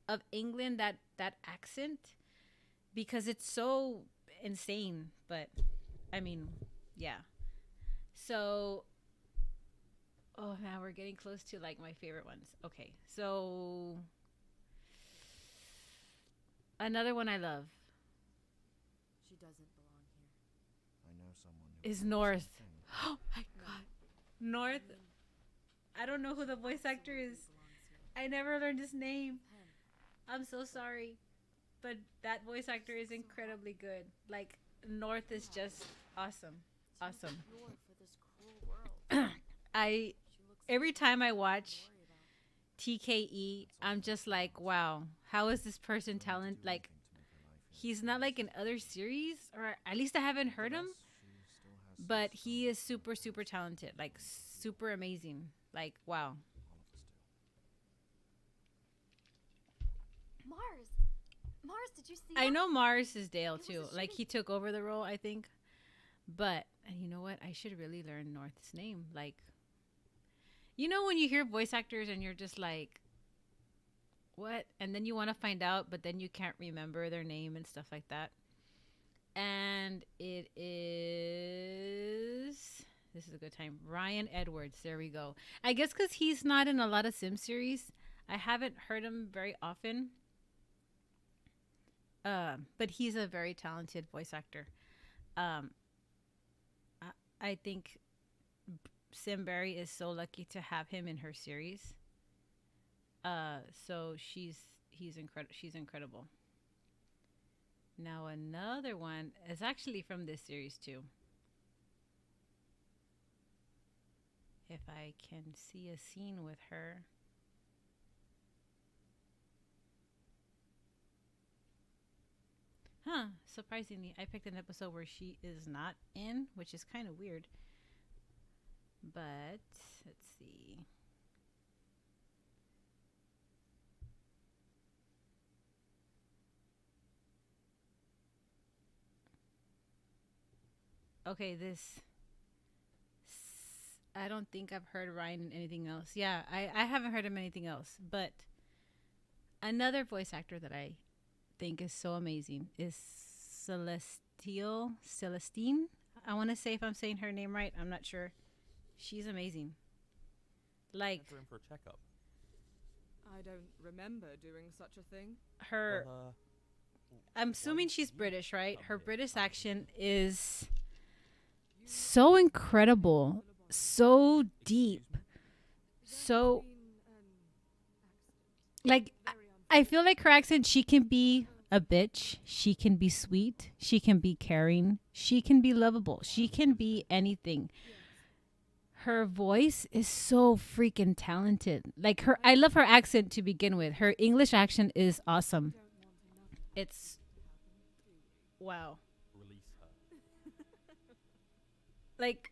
of England, that accent? Because it's so insane. But, I mean, yeah. So, oh, now we're getting close to, like, my favorite ones. Okay, so another one I love. She doesn't belong here. I know someone who Is North. Oh my God, North. I don't know who the voice actor is. I never learned his name. I'm so sorry, but that voice actor is incredibly good. Like, North is just awesome, awesome. Every time I watch TKE, I'm just like, wow, how is this person talent? Like, he's not like in other series, or at least I haven't heard him, but he is super, super talented, like super amazing. Like, wow. Mars, did you see I that? know Mars is Dale too. Like, he took over the role, I think. But and you know what? I should really learn North's name. Like, you know, when you hear voice actors and you're just like, what? And then you want to find out, but then you can't remember their name and stuff like that. And it is. This is a good time. Ryan Edwards. There we go. I guess because he's not in a lot of Sim series, I haven't heard him very often. But he's a very talented voice actor. I think Sim Berry is so lucky to have him in her series. So she's incredible. Now another one is actually from this series too. If I can see a scene with her. Huh, surprisingly, I picked an episode where she is not in, which is kind of weird. But, let's see. Okay, I don't think I've heard Ryan in anything else. Yeah, I haven't heard him in anything else. But another voice actor that I think is so amazing is Celestine. I want to say if I'm saying her name right. I'm not sure. She's amazing. Like, Her in for a checkup. I don't remember doing such a thing. Her, I'm assuming she's British, right? Her British accent is so incredible, so deep, so like I feel like her accent, she can be a bitch, she can be sweet, she can be caring, she can be lovable, she can be anything. Her voice is so freaking talented. Like I love her accent to begin with. Her English accent is awesome. It's wow. Like,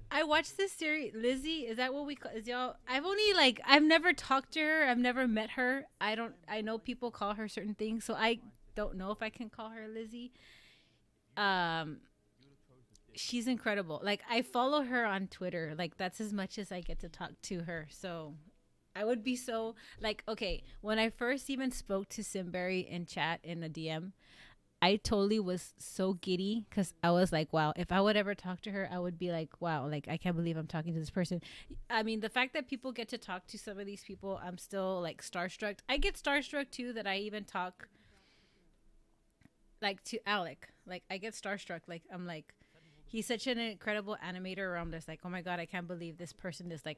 I watched this series. Lizzie, is that what we call? Is y'all? I've never talked to her. I've never met her. I know people call her certain things, so I don't know if I can call her Lizzie. She's incredible. Like, I follow her on Twitter. Like, that's as much as I get to talk to her. So I would be so like, okay, when I first even spoke to Simberry in chat in a DM, I totally was so giddy because I was like, wow, if I would ever talk to her, I would be like, wow, like, I can't believe I'm talking to this person. I mean, the fact that people get to talk to some of these people, I'm still like starstruck. I get starstruck too that I even talk like to Alec. Like, I get starstruck. Like, I'm like, he's such an incredible animator. Where I'm just like, oh my God, I can't believe this person is like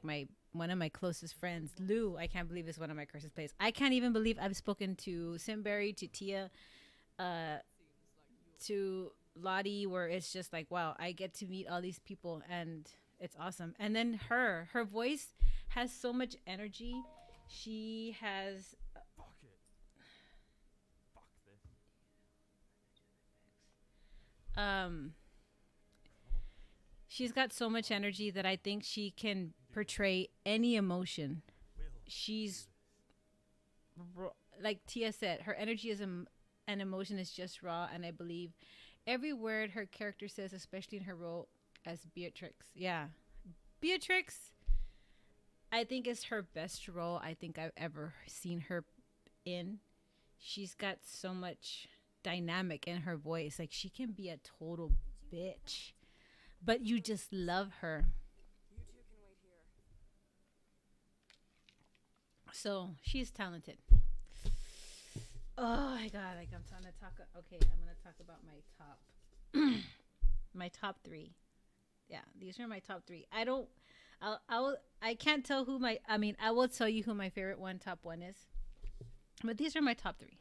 one of my closest friends. Lou, I can't believe is one of my closest players. I can't even believe I've spoken to Simberry, to Tia, to Lottie, where it's just like, wow, I get to meet all these people and it's awesome. And then her voice has so much energy. She has she's got so much energy that I think she can portray any emotion. She's like Tia said, her energy is and emotion is just raw, and I believe every word her character says, especially in her role as Beatrix. Yeah, Beatrix, I think is her best role I think I've ever seen her in. She's got so much dynamic in her voice. Like, she can be a total bitch, but you just love her. So she's talented. Oh my God, like, I'm trying to talk. Okay, I'm gonna talk about my top my top 3. Yeah, these are my top 3. I can't tell who I will tell you who my favorite top one is, but these are my top 3.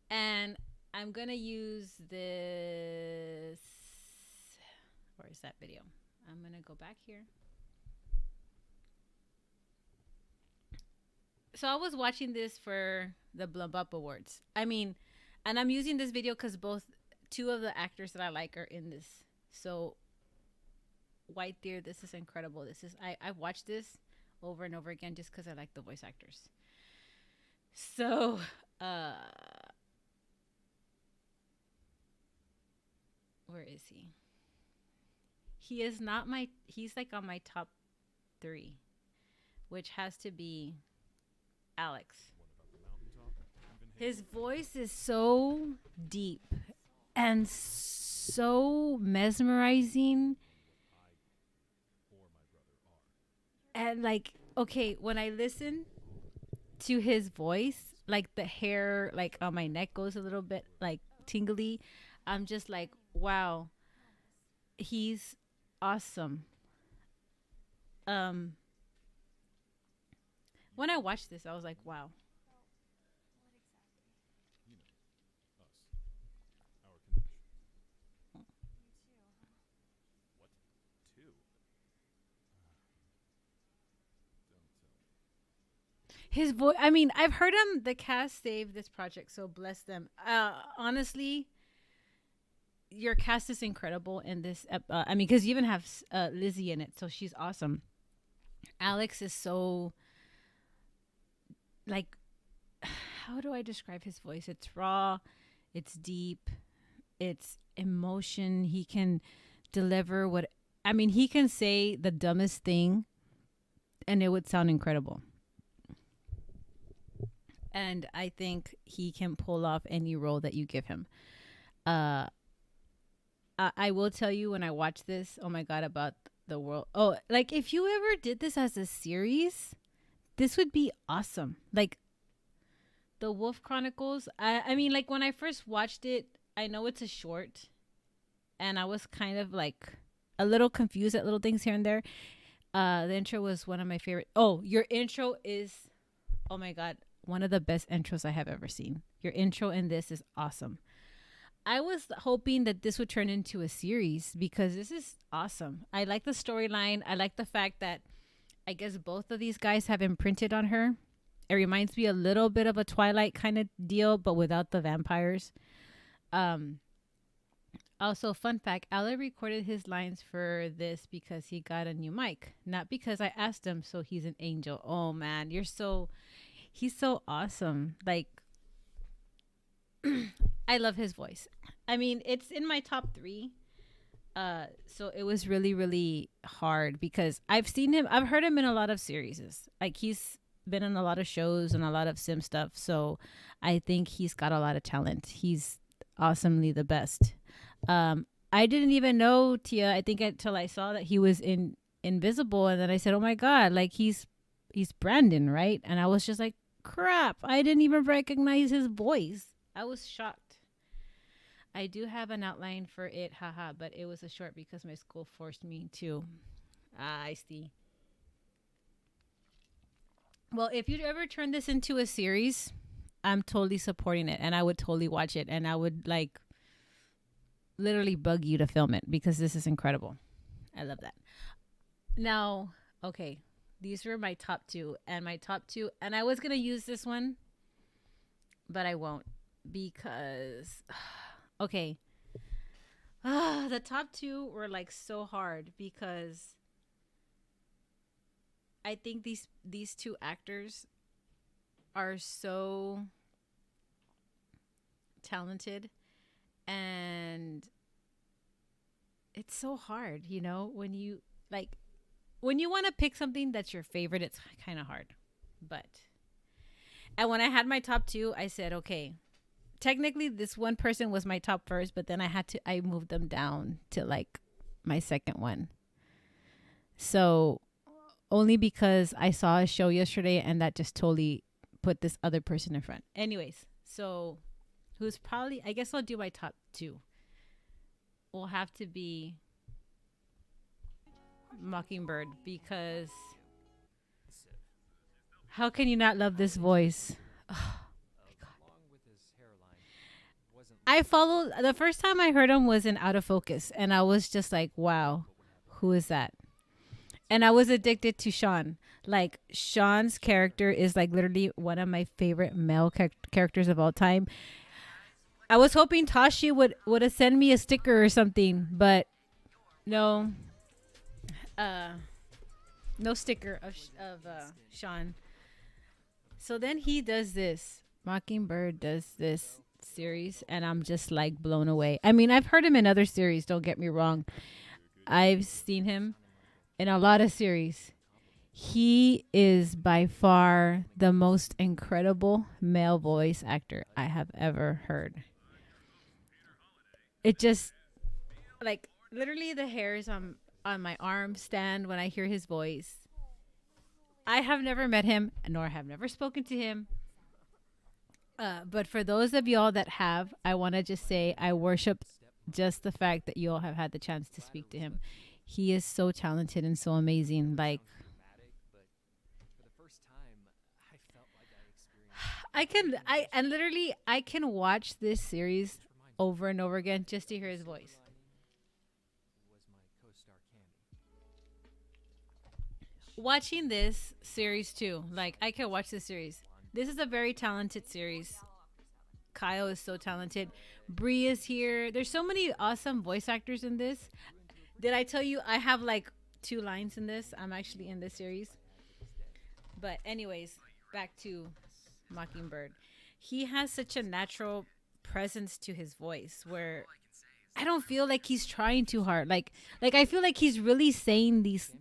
And I'm gonna use this. Where is that video? I'm gonna go back here. So I was watching this for the Blump Up Awards. I mean, and I'm using this video because two of the actors that I like are in this. So White Deer, this is incredible. I've watched this over and over again just because I like the voice actors. So where is he? he is not my. He's like on my top 3, which has to be Alex. His voice is so deep and so mesmerizing. And like, okay, when I listen to his voice, like the hair like on my neck goes a little bit like tingly. I'm just like, wow, he's awesome. When I watched this, I was like, wow. His voice, I mean, I've heard him, the cast saved this project, so bless them. Honestly, your cast is incredible in this. I mean, because you even have Lizzie in it, so she's awesome. Alex is so, like, how do I describe his voice? It's raw, it's deep, it's emotion. He can deliver what, I mean, he can say the dumbest thing and it would sound incredible. And I think he can pull off any role that you give him. I will tell you when I watch this, oh my God, about the world. Oh, like if you ever did this as a series, this would be awesome. Like the Wolf Chronicles. I mean, like when I first watched it, I know it's a short and I was kind of like a little confused at little things here and there. The intro was one of my favorite. Oh, your intro is, oh my God, one of the best intros I have ever seen. Your intro in this is awesome. I was hoping that this would turn into a series because this is awesome. I like the storyline. I like the fact that I guess both of these guys have imprinted on her. It reminds me a little bit of a Twilight kind of deal, but without the vampires. Also, fun fact, Ale recorded his lines for this because he got a new mic. Not because I asked him, so he's an angel. Oh, man, he's so awesome. Like, I love his voice. I mean, it's in my top 3. So it was really, really hard because I've heard him in a lot of series. Like he's been in a lot of shows and a lot of sim stuff. So I think he's got a lot of talent. He's awesomely the best. I didn't even know, Tia, I think until I saw that he was in Invisible. And then I said, oh my God, like he's Brandon, right? And I was just like, crap, I didn't even recognize his voice. I was shocked. I do have an outline for it, haha, but it was a short because my school forced me to. I see. Well, if you'd ever turn this into a series, I'm totally supporting it, and I would totally watch it, and I would like literally bug you to film it because this is incredible. I love that. Now, okay, these were my top 2, and I was gonna use this one, but I won't because. Okay. The top 2 were like so hard because I think these 2 actors are so talented and it's so hard, you know, when you want to pick something that's your favorite, it's kind of hard. And when I had my top 2, I said, okay, technically this one person was my top first, but then I moved them down to like my second one. So only because I saw a show yesterday and that just totally put this other person in front. Anyways, so who's probably, I guess I'll do my top 2. Will have to be Mockingbird because how can you not love this voice? Oh. I followed the first time I heard him was in Out of Focus, and I was just like, wow, who is that? And I was addicted to Sean. Like Sean's character is like literally one of my favorite male characters of all time. I was hoping Tashi would have sent me a sticker or something, but no. No sticker of Sean. So then he does this. Mockingbird does this series and I'm just like blown away. I mean, I've heard him in other series, don't get me wrong. I've seen him in a lot of series. He is by far the most incredible male voice actor I have ever heard. It just, like, literally the hairs on my arm stand when I hear his voice. I have never met him, nor have never spoken to him. But for those of y'all that have, I want to just say I worship just the fact that you all have had the chance to speak to him. He is so talented and so amazing. Like, I can watch this series over and over again just to hear his voice. Watching this series too, like, I can watch this series. This is a very talented series. Kyle is so talented. Bree is here. There's so many awesome voice actors in this. Did I tell you I have like 2 lines in this? I'm actually in this series. But anyways, back to Mockingbird. He has such a natural presence to his voice where I don't feel like he's trying too hard. Like I feel like he's really saying these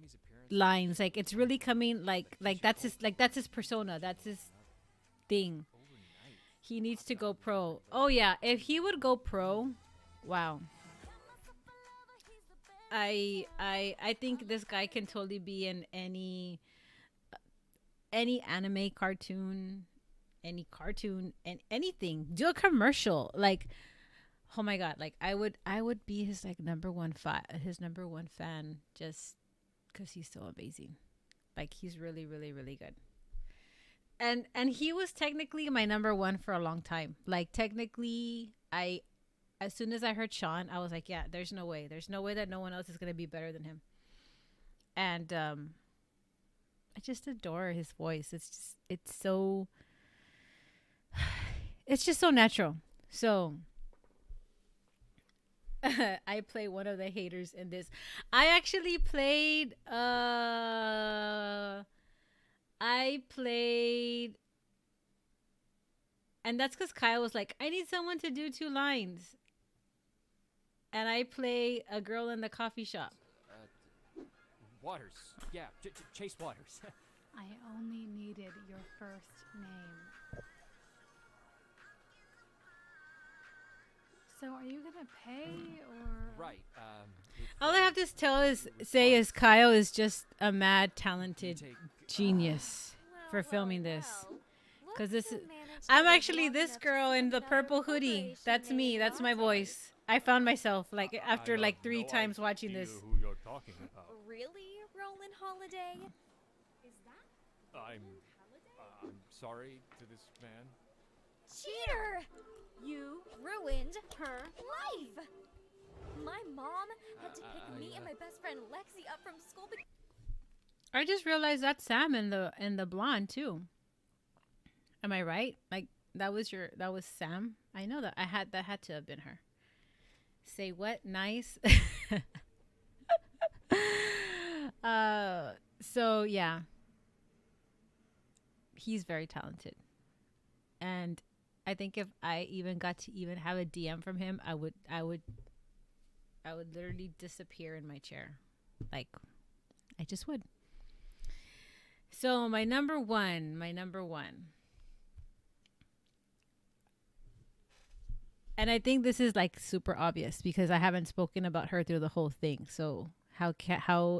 lines. Like, it's really coming like that's his persona. That's his thing. He needs to go pro. Oh yeah, if he would go pro, wow. I think this guy can totally be in any anime cartoon, and anything. Do a commercial. Like, oh my god, like I would be his like number one fan just cuz he's so amazing. Like, he's really really really good. And he was technically my number 1 for a long time. Like, technically, as soon as I heard Sean, I was like, yeah, there's no way that no one else is going to be better than him. And I just adore his voice. It's just so natural. So I play one of the haters in this. I actually played and that's because Kyle was like, I need someone to do 2 lines. And I play a girl in the coffee shop. Waters. Yeah, Chase Waters. I only needed your first name. So are you gonna pay or? Right. All I have to say is Kyle is just a mad talented genius for filming this. Because I'm actually this girl in the purple hoodie. That's me. That's my voice. I found myself like after like 3 times watching this. Who you're talking about? Really, Roland Holiday? Is that? I'm sorry to this man. Cheater! You ruined her life. My mom had to pick me and my best friend Lexi up from school. I just realized that's Sam in the blonde too. Am I right? Like, that was Sam. I know that had to have been her. Say what? Nice. So yeah, he's very talented, and I think if I even got to even have a DM from him, I would literally disappear in my chair. Like, I just would. So my number one. And I think this is like super obvious because I haven't spoken about her through the whole thing. So how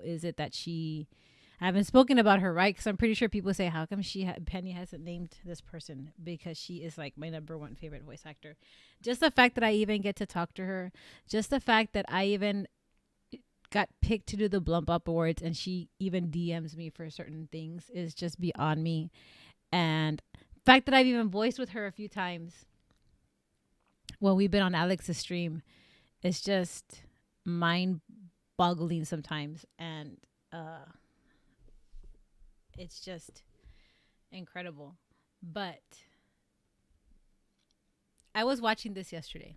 is it that I haven't spoken about her, right? Because I'm pretty sure people say, how come Penny hasn't named this person? Because she is like my number 1 favorite voice actor. Just the fact that I even get to talk to her, just the fact that I even got picked to do the Blump Up Awards and she even DMs me for certain things is just beyond me. And the fact that I've even voiced with her a few times when we've been on Alex's stream is just mind-boggling sometimes. And it's just incredible. But I was watching this yesterday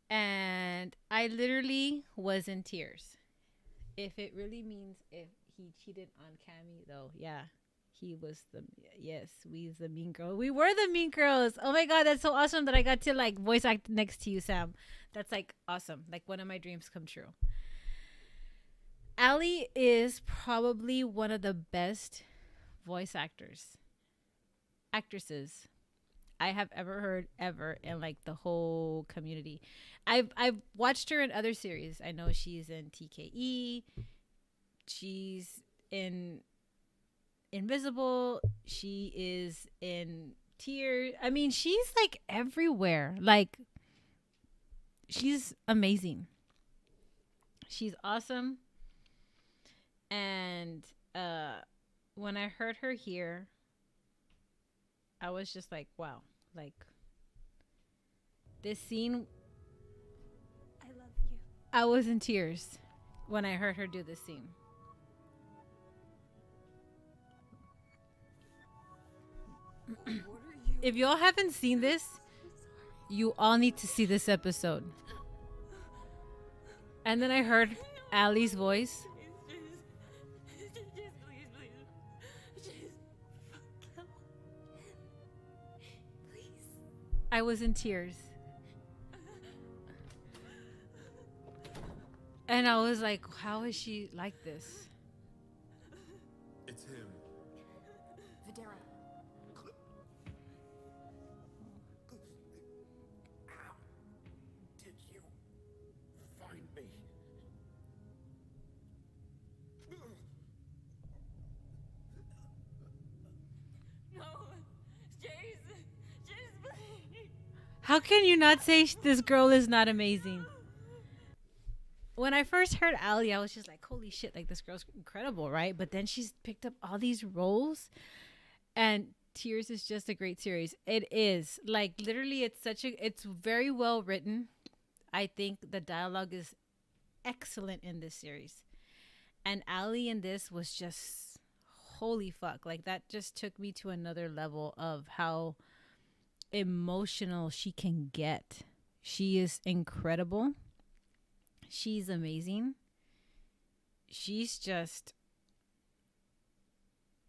and I literally was in tears. If it really means if he cheated on Cammy, though, yeah, we was the mean girl. We were the mean girls. Oh my god, that's so awesome that I got to like voice act next to you, Sam. That's like awesome. Like one of my dreams come true. Ali is probably one of the best voice actresses I have ever heard ever in like the whole community. I've watched her in other series. I know she's in TKE. She's in Invisible. She is in Tears. I mean, she's like everywhere. Like, she's amazing. She's awesome. And when I heard her here, I was just like, wow. Like, this scene, I love you. I was in tears when I heard her do this scene. If y'all haven't seen this, you all need to see this episode. And then I heard Ali's voice. I was in tears. And I was like, how is she like this? It's him. Videra. How did you find me? No, Jason, please. How can you not say this girl is not amazing? When I first heard Ali, I was just like, holy shit, like this girl's incredible, right? But then she's picked up all these roles, and Tears is just a great series. It is. Like, literally, it's very well written. I think the dialogue is excellent in this series. And Ali in this was just, holy fuck. Like, that just took me to another level of how emotional she can get. She is incredible. She's amazing. She's just,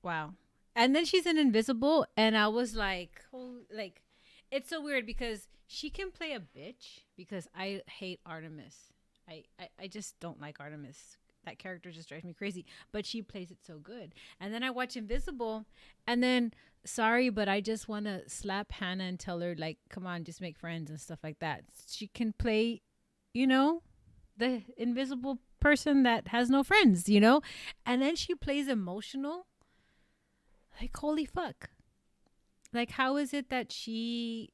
wow. And then she's in Invisible, and I was like, oh, like, it's so weird because she can play a bitch, because I hate Artemis. I just don't like Artemis. That character just drives me crazy, but she plays it so good. And then I watch Invisible, and then, sorry, but I just want to slap Hannah and tell her, like, come on, just make friends and stuff like that. She can play, you know, the invisible person that has no friends, you know? And then she plays emotional. Like, holy fuck. Like, how is it that she's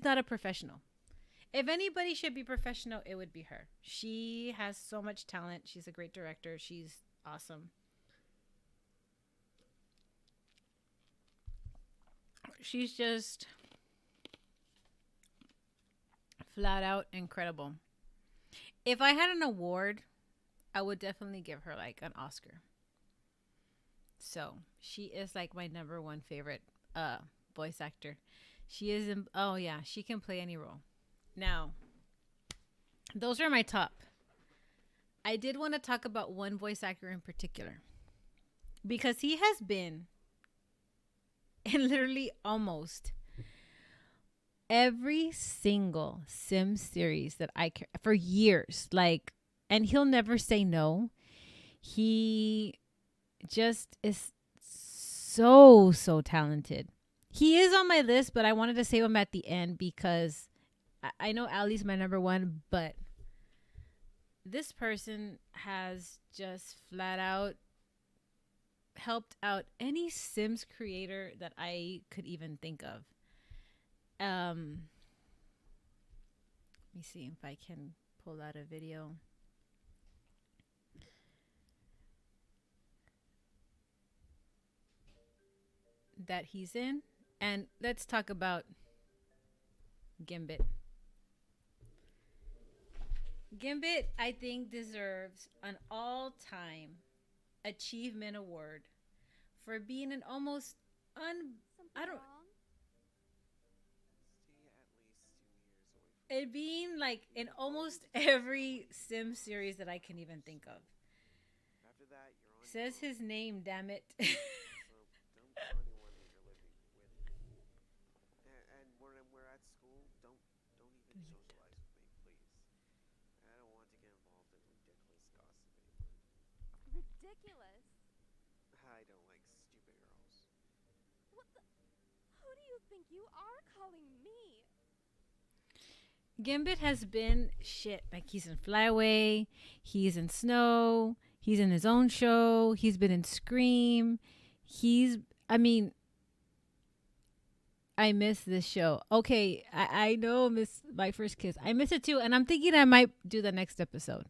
not a professional? If anybody should be professional, it would be her. She has so much talent. She's a great director. She's awesome. She's just flat out incredible. If I had an award, I would definitely give her like an Oscar. So she is like my number one favorite voice actor. She is oh yeah, she can play any role. Now, those are my top. I did want to talk about one voice actor in particular, because he has been in literally almost every single Sims series that I care for years. Like, and he'll never say no. He just is so talented. He is on my list, but I wanted to save him at the end because I know Ali's my number one, but this person has just flat out helped out any Sims creator that I could even think of. Let me see if I can pull out a video. That he's in. And let's talk about Gambit. Gambit, I think, deserves an all-time achievement award for being an almost it being like in almost every Sim series that I can even think of. After that, you're on Says his name, damn it. so don't tell anyone that you're living with. And when we're at school, don't even socialize with me, please. I don't want to get think you are calling me? Gambit has been shit. Like, he's in Flyaway, he's in Snow, he's in his own show, he's been in Scream. I mean, I miss this show. Okay, I know, miss My First Kiss. I miss it too, and I'm thinking I might do the next episode.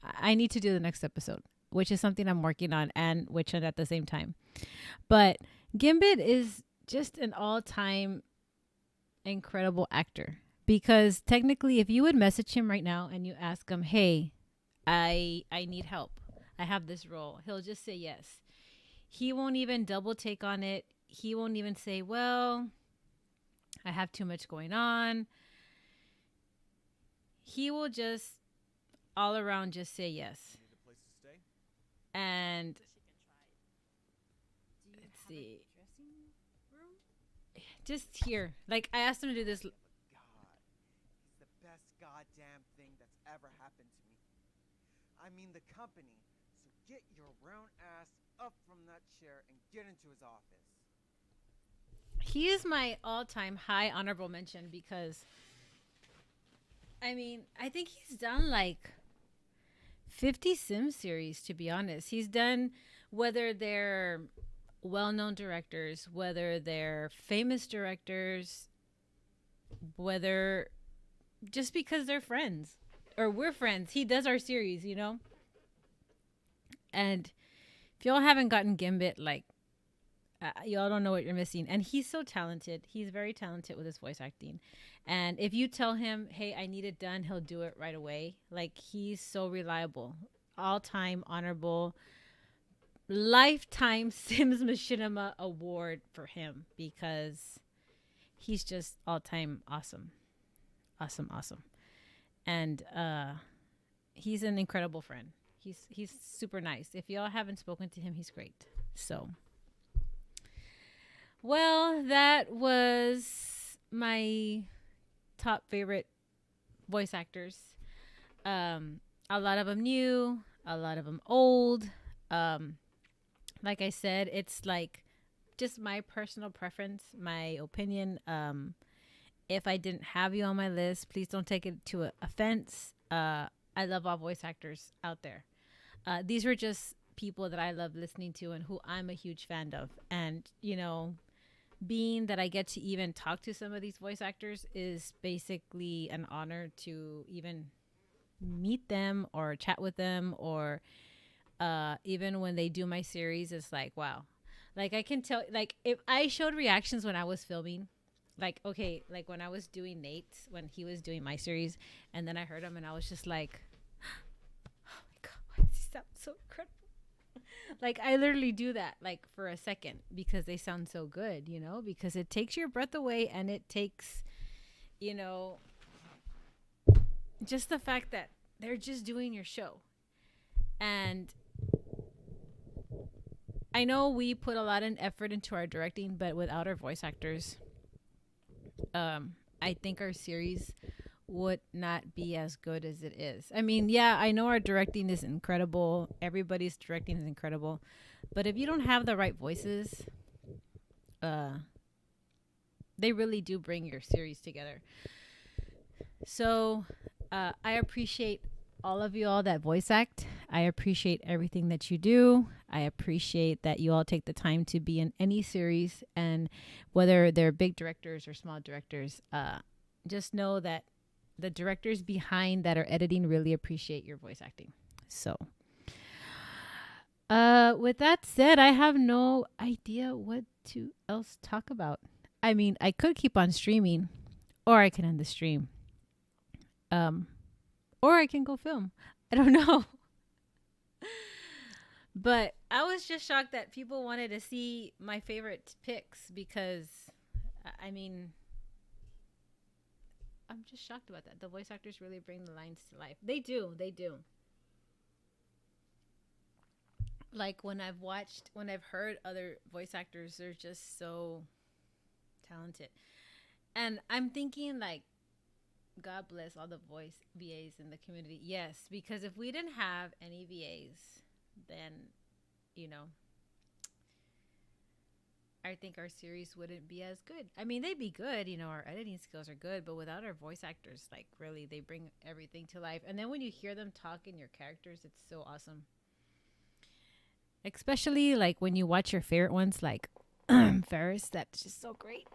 I need to do the next episode, which is something I'm working on, and Witchhunt at the same time. But Gambit is just an all-time incredible actor, because technically, if you would message him right now and you ask him, "Hey, I need help. I have this role," he'll just say yes. He won't even double take on it. He won't even say, "Well, I have too much going on." He will just all around just say yes. Need a place to stay? And let's see. Just here. Like, I asked him to do this. God, he's the best goddamn thing that's ever happened to me. I mean the company. So get your round ass up from that chair and get into his office. He is my all-time high honorable mention because, I mean, I think he's done like 50 Sims series, to be honest. He's done, whether they're well-known directors, whether they're famous directors, whether just because they're friends or we're friends, he does our series, you know? And if y'all haven't gotten Gambit, like, y'all don't know what you're missing. And he's so talented. He's very talented with his voice acting. And if you tell him, "Hey, I need it done," he'll do it right away. Like, he's so reliable. All-time honorable, lifetime Sims Machinima award for him, because he's just all-time awesome. Awesome. And he's an incredible friend. He's super nice. If y'all haven't spoken to him, he's great. So, well, that was my top favorite voice actors. A lot of them new, a lot of them old. Like I said, it's like just my personal preference, my opinion. If I didn't have you on my list, please don't take it to offense. I love all voice actors out there. These were just people that I love listening to and who I'm a huge fan of. And, you know, being that I get to even talk to some of these voice actors is basically an honor to even meet them or chat with them, or even when they do my series, it's like, wow. Like, I can tell, like, if I showed reactions when I was filming, like, okay, like when I was doing Nate's, when he was doing my series, and then I heard him and I was just like, oh my God, why does he sound so incredible? Like, I literally do that, like, for a second, because they sound so good, you know, because it takes your breath away, and it takes, you know, just the fact that they're just doing your show. And I know we put a lot of effort into our directing, but without our voice actors, I think our series would not be as good as it is. I mean, yeah, I know our directing is incredible. Everybody's directing is incredible. But if you don't have the right voices, they really do bring your series together. So I appreciate all of you all that voice act. I appreciate everything that you do. I appreciate that you all take the time to be in any series, and whether they're big directors or small directors, just know that the directors behind that are editing really appreciate your voice acting. So with that said, I have no idea what to else talk about. I mean, I could keep on streaming, or I can end the stream. Or I can go film. I don't know. But I was just shocked that people wanted to see my favorite picks, because, I mean, I'm just shocked about that. The voice actors really bring the lines to life. They do. Like, when I've heard other voice actors, they're just so talented. And I'm thinking, like, God bless all the voice VAs in the community. Yes, because if we didn't have any VAs, then, you know, I think our series wouldn't be as good. I mean, they'd be good, you know, our editing skills are good, but without our voice actors, like really, they bring everything to life. And then when you hear them talk in your characters, it's so awesome. Especially like when you watch your favorite ones, like Ferris, that's just so great.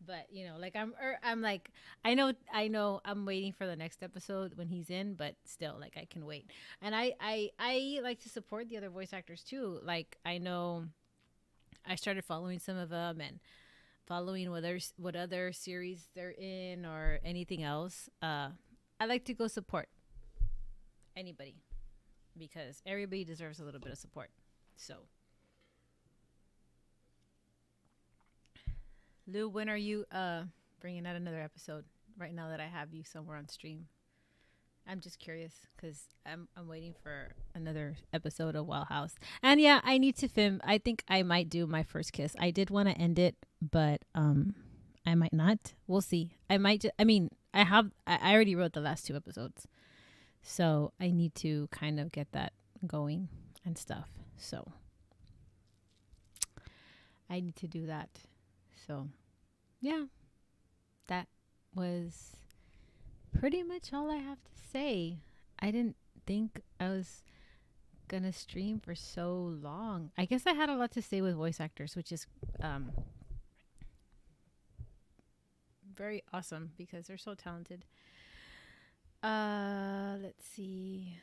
But you know, like I'm like, I know, I'm waiting for the next episode when he's in, but still, like I can wait. And I like to support the other voice actors too. Like I know, I started following some of them and following what other series they're in or anything else. I like to go support anybody because everybody deserves a little bit of support. So. Lou, when are you bringing out another episode? Right now that I have you somewhere on stream, I'm just curious because I'm waiting for another episode of Wild House. And yeah, I need to film. I think I might do my first kiss. I did want to end it, but I might not. We'll see. I might. I already wrote the last 2 episodes, so I need to kind of get that going and stuff. So I need to do that. So, yeah, that was pretty much all I have to say. I didn't think I was going to stream for so long. I guess I had a lot to say with voice actors, which is very awesome because they're so talented. Let's see.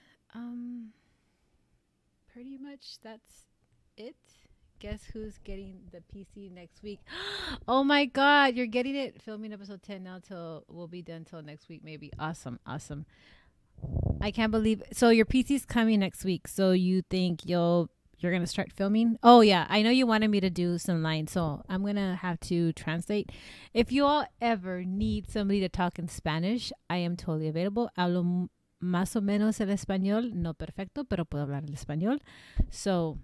Pretty much that's it. Guess who's getting the PC next week? Oh my God, you're getting it. Filming episode 10 now till we'll be done till next week, maybe. Awesome. I can't believe it. So your PC's coming next week. So you think you're gonna start filming? Oh yeah, I know you wanted me to do some lines, so I'm gonna have to translate. If you all ever need somebody to talk in Spanish, I am totally available. Hablo más o menos el español, no perfecto, pero puedo hablar el español. So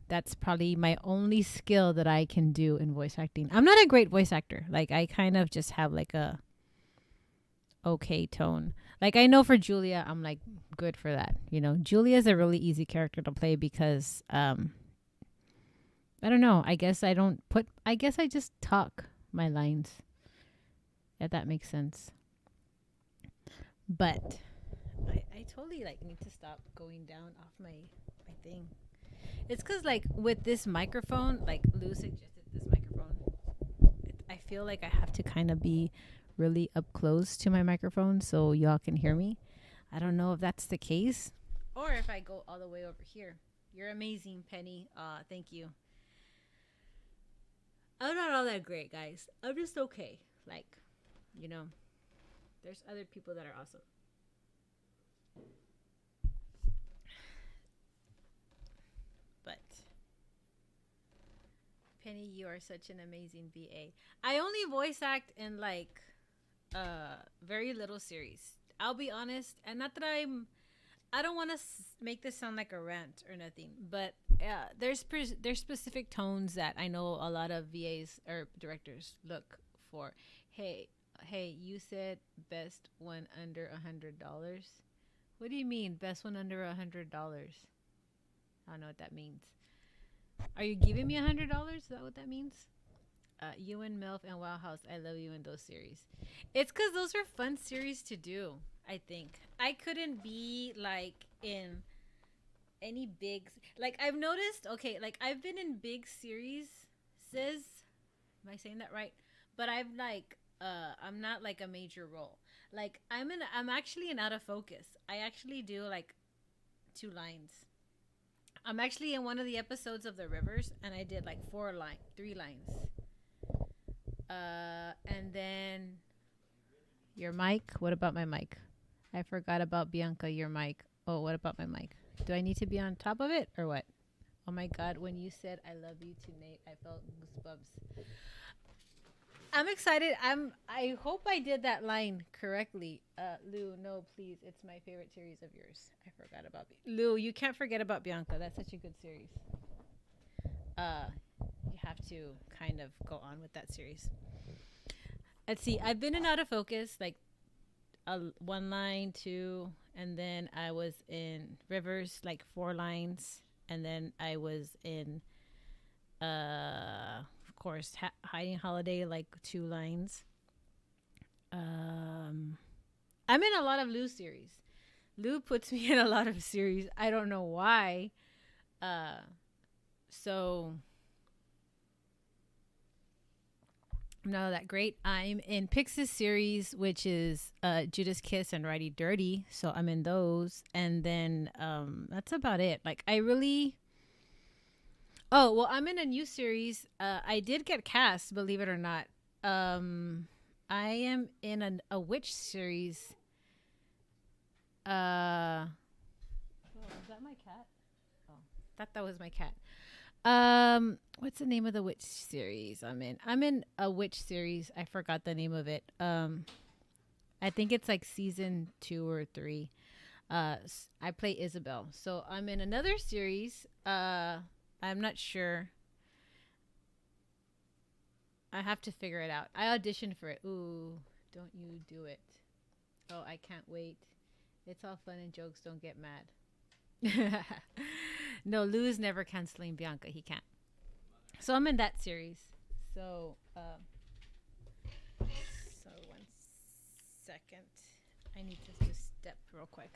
that's probably my only skill that I can do in voice acting. I'm not a great voice actor. Like I kind of just have like a okay tone. Like I know for Julia, I'm like good for that. You know, Julia is a really easy character to play because I don't know. I guess I just talk my lines. If that makes sense. But I totally like need to stop going down off my thing. It's because, like, with this microphone, like, Lou suggested this microphone. I feel like I have to kind of be really up close to my microphone so y'all can hear me. I don't know if that's the case. Or if I go all the way over here. You're amazing, Penny. Thank you. I'm not all that great, guys. I'm just okay. Like, you know, there's other people that are awesome. But Penny, you are such an amazing VA. I only voice act in like very little series. I'll be honest, and not that I don't want to make this sound like a rant or nothing, but there's specific tones that I know a lot of VAs or directors look for. Hey, you said best one under $100. What do you mean best one under $100? I don't know what that means. Are you giving me $100? Is that what that means? You and MILF and Wow House, I love you in those series. It's because those are fun series to do, I think. I couldn't be, like, in any big... Like, I've noticed... Okay, like, I've been in big series, sis. Am I saying that right? But I've, like... I'm not, like, a major role. Like, I'm actually in Out of Focus. I actually do, like, 2 lines. I'm actually in one of the episodes of The Rivers, and I did like 3 lines. And then your mic. What about my mic? I forgot about Bianca, your mic. Oh, what about my mic? Do I need to be on top of it or what? Oh my God, when you said I love you to Nate, I felt goosebumps. I'm excited. I hope I did that line correctly. Lou, no, please. It's my favorite series of yours. I forgot about Lou, you can't forget about Bianca. That's such a good series. You have to kind of go on with that series. Let's see. I've been in Out of Focus, like 1 line, 2, and then I was in Rivers, like 4 lines, and then I was in course, Hiding Holiday, like 2 lines. I'm in a lot of Lou series. Lou puts me in a lot of series. I don't know why. So I'm not that great. I'm in Pix's series, which is Judas Kiss and Righty Dirty. So I'm in those. And then that's about it. Like, I really... Oh, well, I'm in a new series. I did get cast, believe it or not. I am in a witch series. Oh, is that my cat? Oh, thought that was my cat. What's the name of the witch series I'm in? I'm in a witch series. I forgot the name of it. I think it's like season 2 or 3. I play Isabel. So I'm in another series. I'm not sure. I have to figure it out. I auditioned for it. Ooh, don't you do it. Oh, I can't wait. It's all fun and jokes. Don't get mad. No, Lou's never canceling Bianca. He can't. So I'm in that series. So, one second. I need to just step real quick.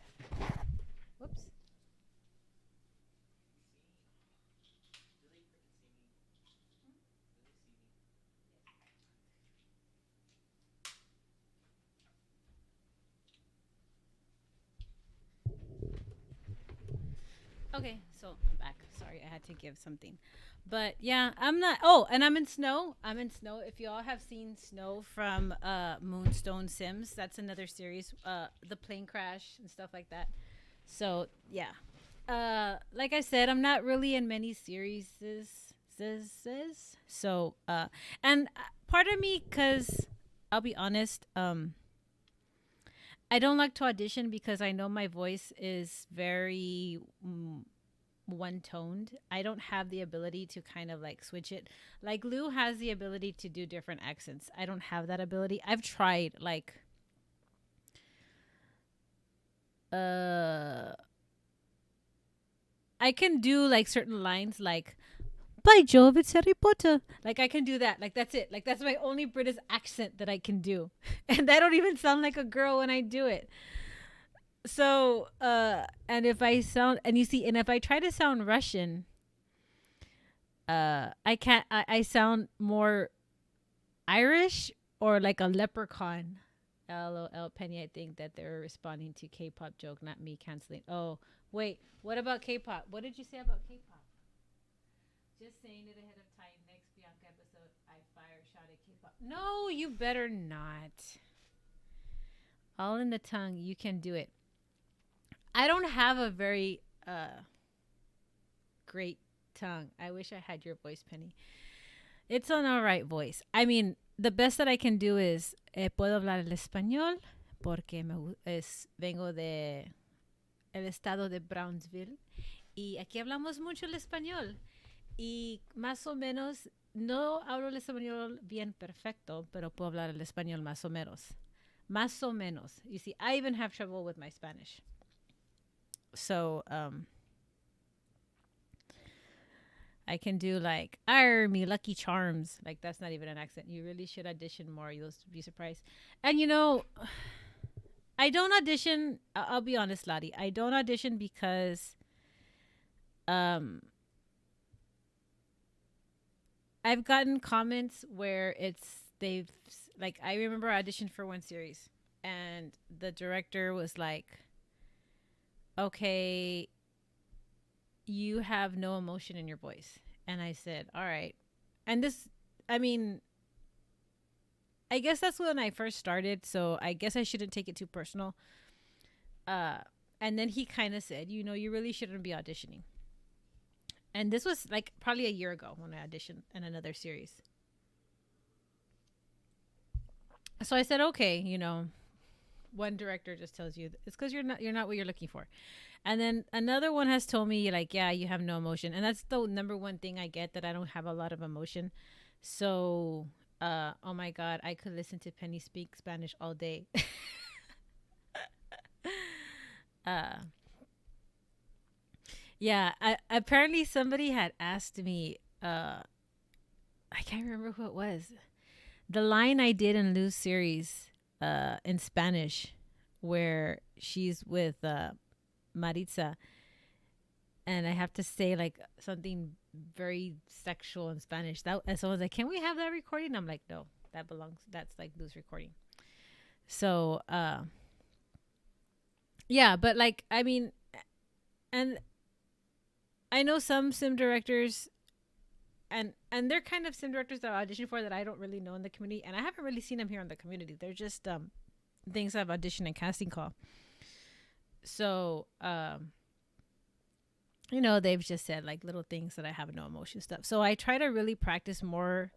Whoops. Okay, so I'm back. Sorry, I had to give something. But yeah, I'm not... Oh, and I'm in Snow. I'm in Snow. If you all have seen Snow from Moonstone Sims, that's another series. The plane crash and stuff like that. So, yeah. Like I said, I'm not really in many series. So, and part of me, because I'll be honest, I don't like to audition because I know my voice is very one-toned. I don't have the ability to kind of like switch it. Like Lou has the ability to do different accents. I don't have that ability. I've tried like I can do like certain lines like, by Jove, it's Harry Potter. Like, I can do that. Like, that's it. Like, that's my only British accent that I can do. And I don't even sound like a girl when I do it. So, and if I sound, and you see, and if I try to sound Russian, I can't, I sound more Irish or like a leprechaun. LOL, Penny, I think that they're responding to K-pop joke, not me canceling. Oh, wait, what about K-pop? What did you say about K-pop? Just saying it ahead of time. Next Bianca episode, I fire shot at K-pop. No, you better not. All in the tongue. You can do it. I don't have a very great tongue. I wish I had your voice, Penny. It's an alright voice. I mean, the best that I can do is puedo hablar el español porque vengo de el estado de Brownsville y aquí hablamos mucho el español. Y más o menos, no hablo el español bien perfecto, pero puedo hablar el español más o menos. Más o menos. You see, I even have trouble with my Spanish. So, I can do like, me Lucky Charms. Like, that's not even an accent. You really should audition more. You'll be surprised. And, you know, I don't audition. I'll be honest, Lottie. I don't audition because, I've gotten comments where they've like, I remember I auditioned for one series and the director was like, okay, you have no emotion in your voice. And I said, all right. And this, I mean, I guess that's when I first started. So I guess I shouldn't take it too personal. And then he kind of said, you know, you really shouldn't be auditioning. And this was like probably a year ago when I auditioned in another series. So I said, okay, you know, one director just tells you it's because you're not what you're looking for. And then another one has told me like, yeah, you have no emotion. And that's the number one thing I get, that I don't have a lot of emotion. So, oh my God, I could listen to Penny speak Spanish all day. Yeah, apparently somebody had asked me, I can't remember who it was. The line I did in Lou's series in Spanish, where she's with Maritza, and I have to say like something very sexual in Spanish. And someone's like, "Can we have that recording?" I'm like, "No, that's like Lou's recording." So, yeah, but like, I mean, and I know some sim directors, and they're kind of sim directors that I audition for that I don't really know in the community, and I haven't really seen them here in the community. They're just things I've auditioned and casting call. So, you know, they've just said like little things that I have no emotion stuff. So I try to really practice more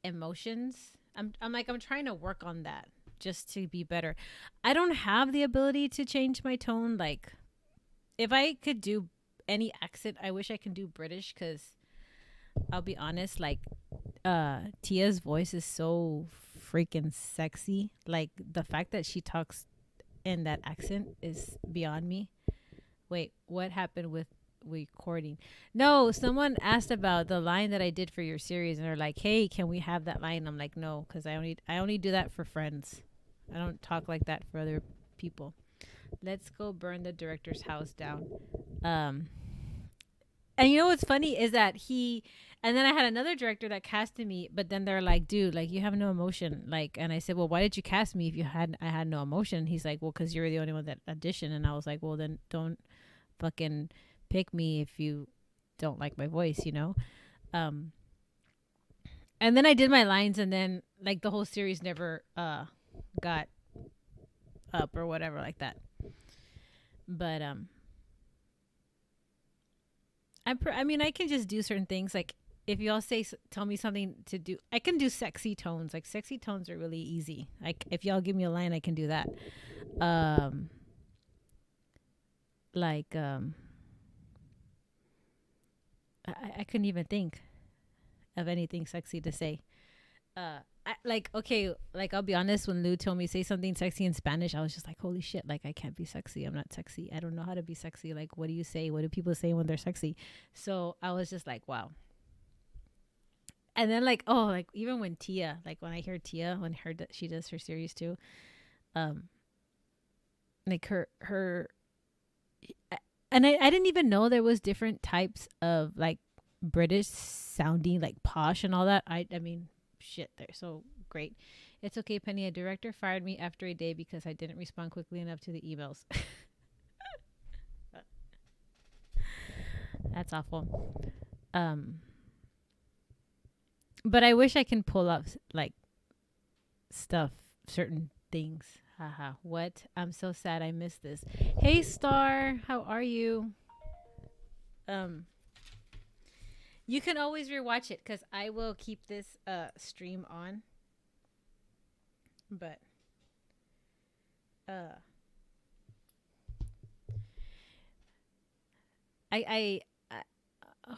emotions. I'm trying to work on that just to be better. I don't have the ability to change my tone. Like, if I could do any accent, I wish I could do British, because I'll be honest, like, Tia's voice is so freaking sexy. Like, the fact that she talks in that accent is beyond me. Wait, what happened with recording? No, someone asked about the line that I did for your series, and they're like, "Hey, can we have that line?" I'm like, "No, because I only do that for friends. I don't talk like that for other people." Let's go burn the director's house down. And you know what's funny is that and then I had another director that casted me, but then they're like, "Dude, like, you have no emotion." Like, and I said, "Well, why did you cast me if I had no emotion?" He's like, "Well, because you're the only one that auditioned." And I was like, "Well, then don't fucking pick me if you don't like my voice, you know?" And then I did my lines, and then like the whole series never got up or whatever like that. But I mean, I can just do certain things. Like, if y'all tell me something to do, I can do sexy tones. Like, sexy tones are really easy. Like, if y'all give me a line, I can do that. I couldn't even think of anything sexy to say. I'll be honest, when Lou told me say something sexy in Spanish, I was just like, holy shit, like, I can't be sexy. I'm not sexy. I don't know how to be sexy. Like, what do you say? What do people say when they're sexy? So I was just like, wow. And then like, oh, like, even when Tia, like, when I hear Tia, when she does her series too, like her and I didn't even know there was different types of like British sounding, like posh and all that. I mean, shit, they're so great. It's okay, Penny. A director fired me after a day because I didn't respond quickly enough to the emails. That's awful. But I wish I can pull up like stuff, certain things. Haha. What? I'm so sad I missed this. Hey Star, how are you? You can always rewatch it because I will keep this stream on. But I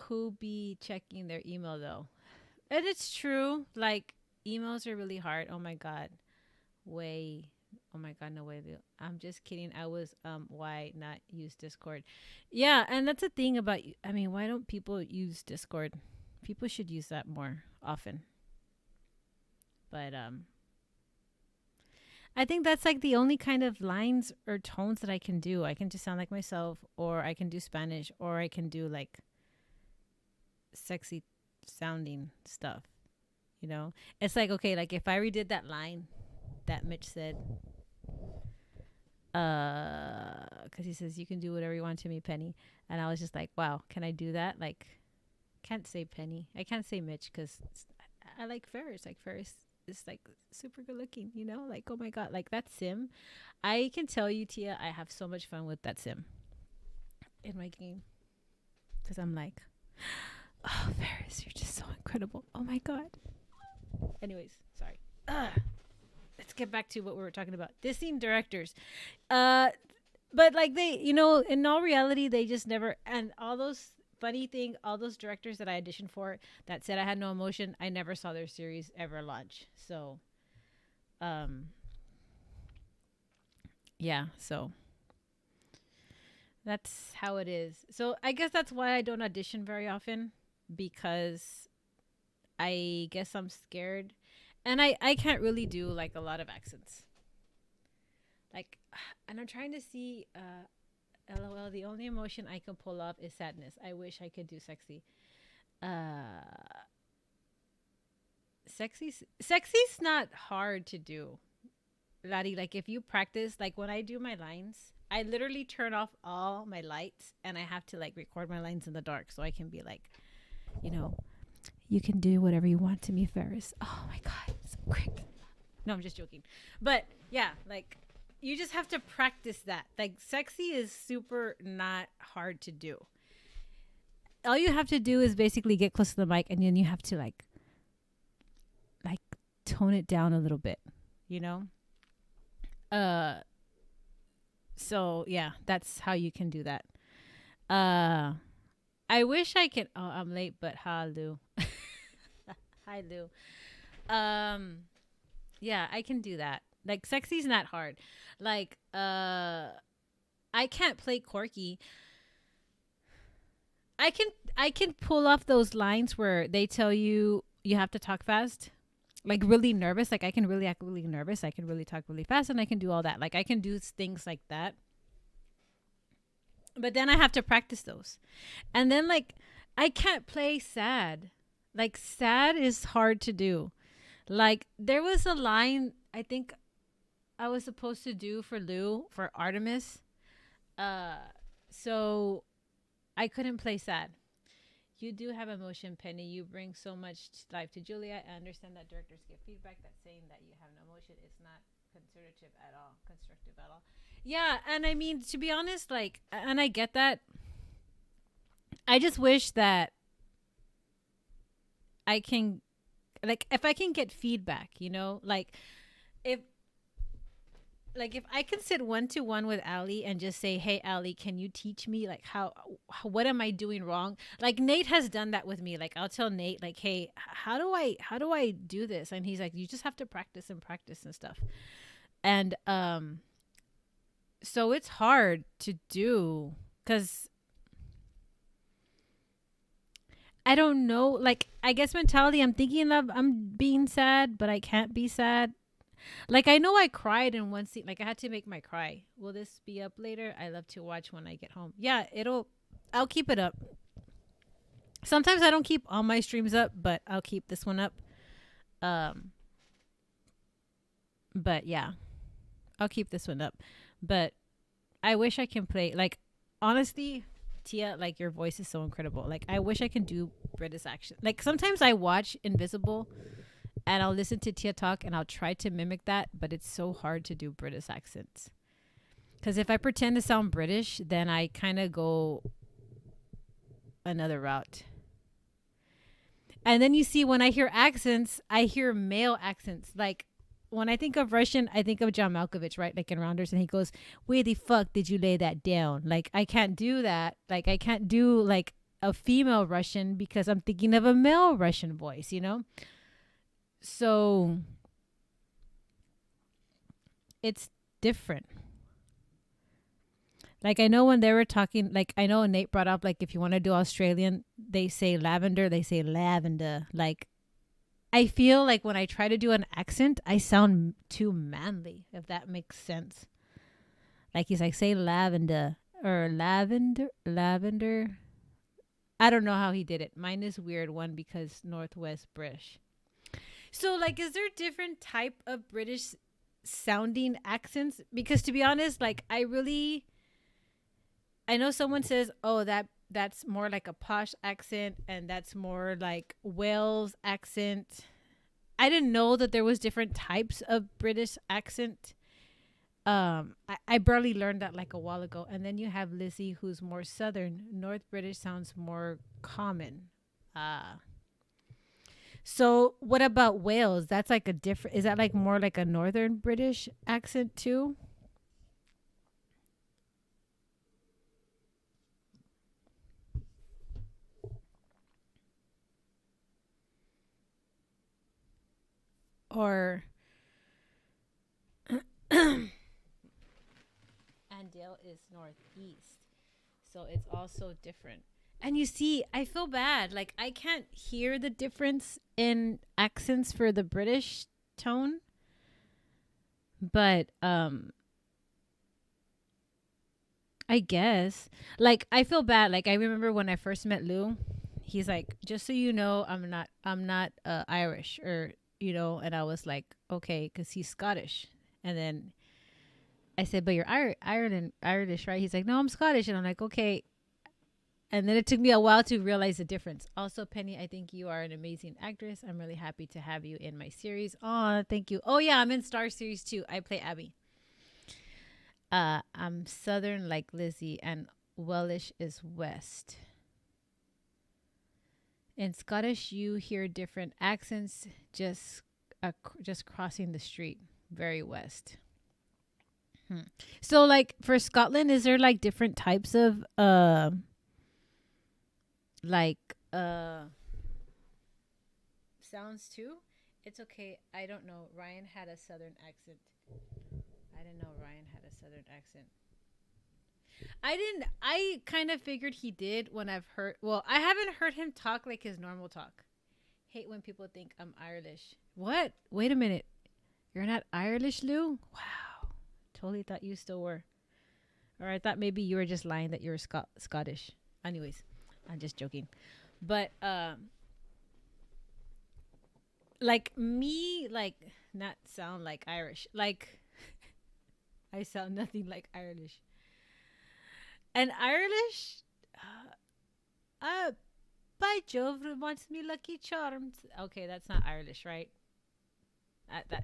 who be checking their email though? And it's true. Like, emails are really hard. Oh my god. Oh my god, no way. I'm just kidding. I was why not use Discord? Yeah, and that's the thing about, I mean, why don't people use Discord? People should use that more often. But I think that's like the only kind of lines or tones that I can do. I can just sound like myself, or I can do Spanish, or I can do like sexy sounding stuff. You know? It's like, okay, like if I redid that line that Mitch said, because he says, "You can do whatever you want to me, Penny." And I was just like, wow, can I do that? Like, can't say Penny. I can't say Mitch because I like Ferris. Like, Ferris is like super good looking, you know? Like, oh my god, like that sim. I can tell you, Tia, I have so much fun with that sim in my game. Because I'm like, oh, Ferris, you're just so incredible. Oh my god. Anyways, sorry. Let's get back to what we were talking about. Dissing directors. But like, they, you know, in all reality, they just never, and all those funny thing, all those directors that I auditioned for that said I had no emotion, I never saw their series ever launch. So, yeah, so that's how it is. So I guess that's why I don't audition very often, because I guess I'm scared. And I can't really do like a lot of accents. Like, and I'm trying to see, LOL, the only emotion I can pull off is sadness. I wish I could do sexy. Sexy's not hard to do. Laddie, like if you practice, like when I do my lines, I literally turn off all my lights and I have to like record my lines in the dark so I can be like, you know, you can do whatever you want to me, Ferris. Oh my God, so great. No, I'm just joking. But yeah, like you just have to practice that. Like sexy is super not hard to do. All you have to do is basically get close to the mic and then you have to like tone it down a little bit, you know? So yeah, that's how you can do that. I wish I could. Oh, I'm late, but hi, Lou. Hi, Lou. Yeah, I can do that. Like, sexy's not hard. Like, I can't play Corky. I can pull off those lines where they tell you have to talk fast. Like really nervous. Like I can really act really nervous. I can really talk really fast and I can do all that. Like I can do things like that. But then I have to practice those. And then like I can't play sad. Like sad is hard to do. Like there was a line I think I was supposed to do for Lou for Artemis. So I couldn't play sad. You do have emotion, Penny. You bring so much life to Julia. I understand that directors give feedback that saying that you have no emotion is not constructive at all. Yeah, and I mean, to be honest, like, and I get that. I just wish that I can, like, if I can get feedback, you know, like, if I can sit 1-to-1 with Allie and just say, hey, Allie, can you teach me like what am I doing wrong? Like Nate has done that with me. Like I'll tell Nate like, hey, how do I do this? And he's like, you just have to practice and stuff. And so it's hard to do because I don't know. Like I guess mentality, I'm thinking of I'm being sad, but I can't be sad. Like, I know I cried in one scene. Like, I had to make my cry. Will this be up later? I love to watch when I get home. Yeah, I'll keep it up. Sometimes I don't keep all my streams up, but I'll keep this one up. But yeah, I'll keep this one up. But I wish I can play. Like, honestly, Tia, like, your voice is so incredible. Like, I wish I can do British accent. Like, sometimes I watch Invisible and I'll listen to Tia talk and I'll try to mimic that, but it's so hard to do British accents. Because if I pretend to sound British, then I kind of go another route. And then you see when I hear accents, I hear male accents. Like when I think of Russian, I think of John Malkovich, right? Like in Rounders, and he goes, where the fuck did you lay that down? Like I can't do that. Like I can't do like a female Russian because I'm thinking of a male Russian voice, you know? So it's different. Like I know when they were talking, like I know Nate brought up, like if you want to do Australian, they say lavender, they say lavender. Like I feel like when I try to do an accent, I sound too manly, if that makes sense. Like he's like, say lavender or lavender. I don't know how he did it. Mine is weird one because Northwest British. So, like, is there different type of British sounding accents? Because to be honest, like, I know someone says, oh, that's more like a posh accent and that's more like Wales accent. I didn't know that there was different types of British accent. I barely learned that like a while ago. And then you have Lizzie, who's more Southern. North British sounds more common. So what about Wales? That's like a different, is that like more like a Northern British accent too? Or Andale is northeast. So it's also different. And you see, I feel bad. Like, I can't hear the difference in accents for the British tone. But I guess, like, I feel bad. Like, I remember when I first met Lou, he's like, just so you know, I'm not Irish, or, you know, and I was like, okay, because he's Scottish. And then I said, but you're Irish, right? He's like, no, I'm Scottish. And I'm like, okay. And then it took me a while to realize the difference. Also, Penny, I think you are an amazing actress. I'm really happy to have you in my series. Oh, thank you. Oh, yeah, I'm in Star Series too. I play Abby. I'm Southern like Lizzie, and Welsh is West. In Scottish, you hear different accents just crossing the street. Very West. So, like, for Scotland, is there like different types of sounds too? It's okay. I don't know. Ryan had a Southern accent. I didn't know Ryan had a Southern accent. I kind of figured he did when I haven't heard him talk like his normal talk. Hate when people think I'm Irish. What? Wait a minute. You're not Irish, Lou? Wow. Totally thought you still were. Or I thought maybe you were just lying that you were Scottish. Anyways, I'm just joking. But, like, me, like, not sound like Irish. Like, I sound nothing like Irish. And Irish, by Jove, wants me Lucky Charms. Okay, that's not Irish, right?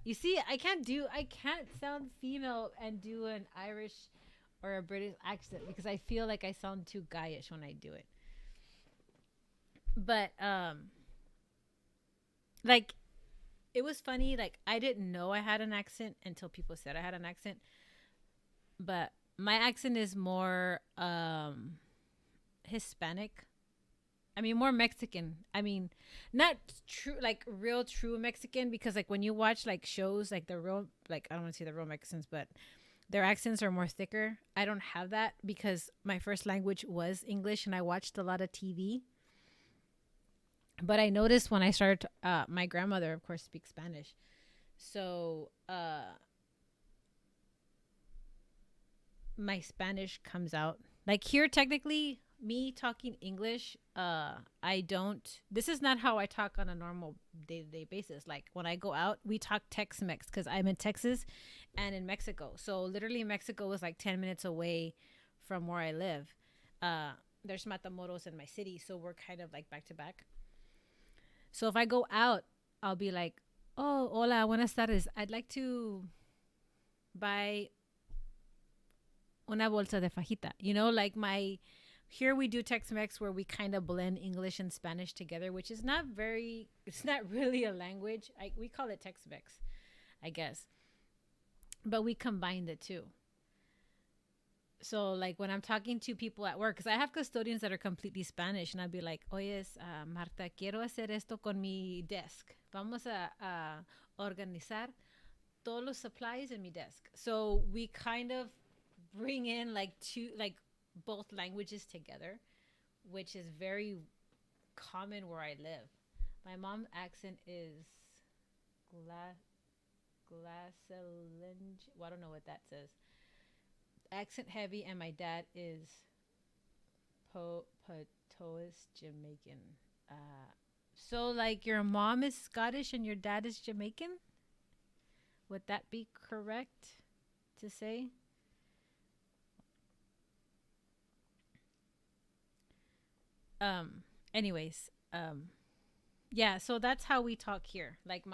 You see, I can't sound female and do an Irish or a British accent because I feel like I sound too guyish when I do it. But like, it was funny. Like, I didn't know I had an accent until people said I had an accent. But my accent is more Hispanic. I mean, more Mexican. I mean, not true, like real true Mexican, because like when you watch like shows, like the real, like, I don't want to say the real Mexicans, but their accents are more thicker. I don't have that because my first language was English and I watched a lot of TV. But I noticed when I started, my grandmother, of course, speaks Spanish. So my Spanish comes out. Like here, technically, me talking English, this is not how I talk on a normal day-to-day basis. Like when I go out, we talk Tex-Mex because I'm in Texas and in Mexico. So literally Mexico is like 10 minutes away from where I live. There's Matamoros in my city, so we're kind of like back to back. So if I go out, I'll be like, oh, hola, buenas tardes. I'd like to buy una bolsa de fajita. You know, like here we do Tex-Mex where we kind of blend English and Spanish together, which is it's not really a language. We call it Tex-Mex, I guess. But we combine the two. So like when I'm talking to people at work, because I have custodians that are completely Spanish, and I'll be like, oye, Marta, quiero hacer esto con mi desk. Vamos a organizar todos los supplies in mi desk. So we kind of bring in like both languages together, which is very common where I live. My mom's accent is Glasselinge. Well, I don't know what that says. Accent heavy, and my dad is Patois Jamaican. So like your mom is Scottish and your dad is Jamaican? Would that be correct to say? Anyways, yeah, so that's how we talk here. Like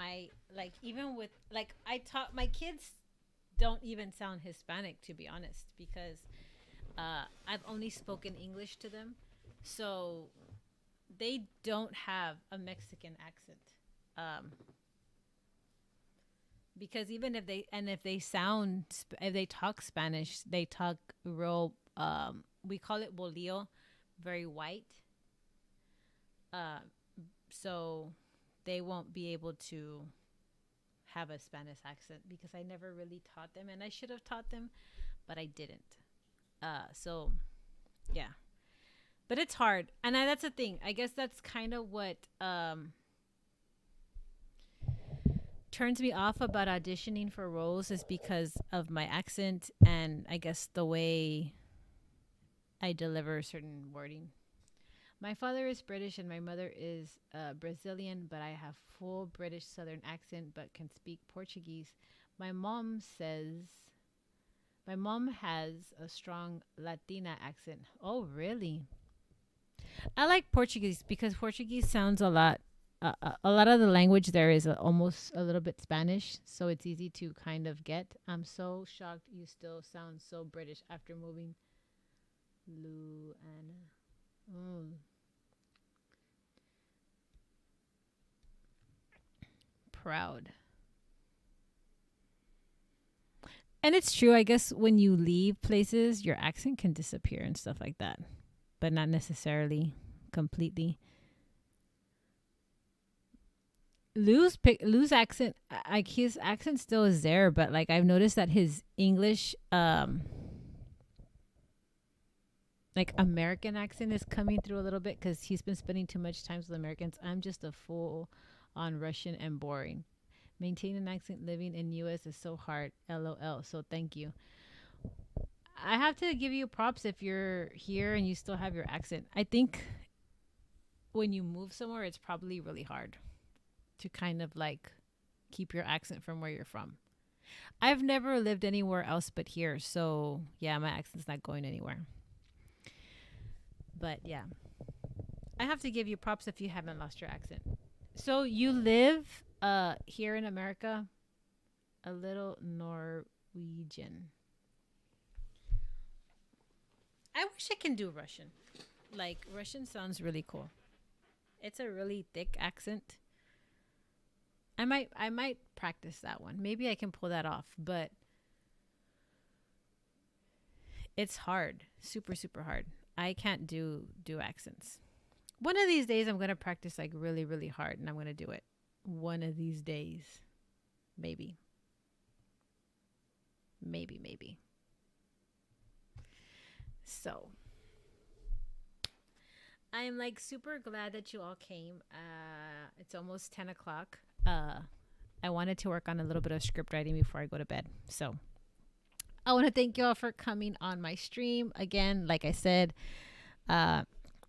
even with my kids don't even sound Hispanic, to be honest, because I've only spoken English to them, so they don't have a Mexican accent. Because even if they talk Spanish, they talk real, we call it bolillo, very white. So they won't be able to have a Spanish accent because I never really taught them, and I should have taught them, but I didn't. So yeah. But it's hard. And that's the thing. I guess that's kind of what turns me off about auditioning for roles is because of my accent and I guess the way I deliver certain wording. My father is British and my mother is Brazilian, but I have full British Southern accent but can speak Portuguese. My mom has a strong Latina accent. Oh, really? I like Portuguese because Portuguese sounds a lot of the language there is almost a little bit Spanish, so it's easy to kind of get. I'm so shocked you still sound so British after moving. Luana. Proud. And it's true, I guess when you leave places, your accent can disappear and stuff like that, but not necessarily completely. Lou's accent, like his accent still is there, but like I've noticed that his English, like American accent is coming through a little bit because he's been spending too much time with Americans. I'm just a full on Russian and boring. Maintain an accent living in US is so hard. LOL. So thank you. I have to give you props if you're here and you still have your accent. I think when you move somewhere, it's probably really hard to kind of like keep your accent from where you're from. I've never lived anywhere else but here. So yeah, my accent's not going anywhere. But yeah, I have to give you props if you haven't lost your accent. So you live here in America, a little Norwegian. I wish I can do Russian. Like Russian sounds really cool. It's a really thick accent. I might practice that one. Maybe I can pull that off, but it's hard. Super, super hard. I can't do accents. One of these days I'm going to practice like really, really hard and I'm going to do it. One of these days. Maybe. Maybe. So, I'm like super glad that you all came. It's almost 10 o'clock. I wanted to work on a little bit of script writing before I go to bed. So, I want to thank you all for coming on my stream. Again, like I said,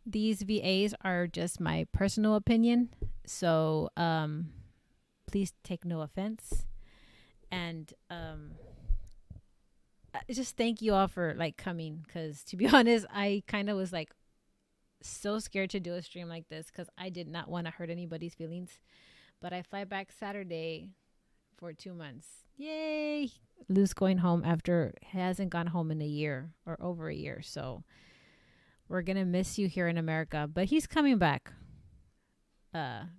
these VAs are just my personal opinion. So, please take no offense. And just thank you all for like coming, because to be honest, I kind of was like so scared to do a stream like this because I did not want to hurt anybody's feelings. But I fly back Saturday for 2 months. Yay! Lou's going home after he hasn't gone home in a year or over a year. So we're going to miss you here in America, but he's coming back.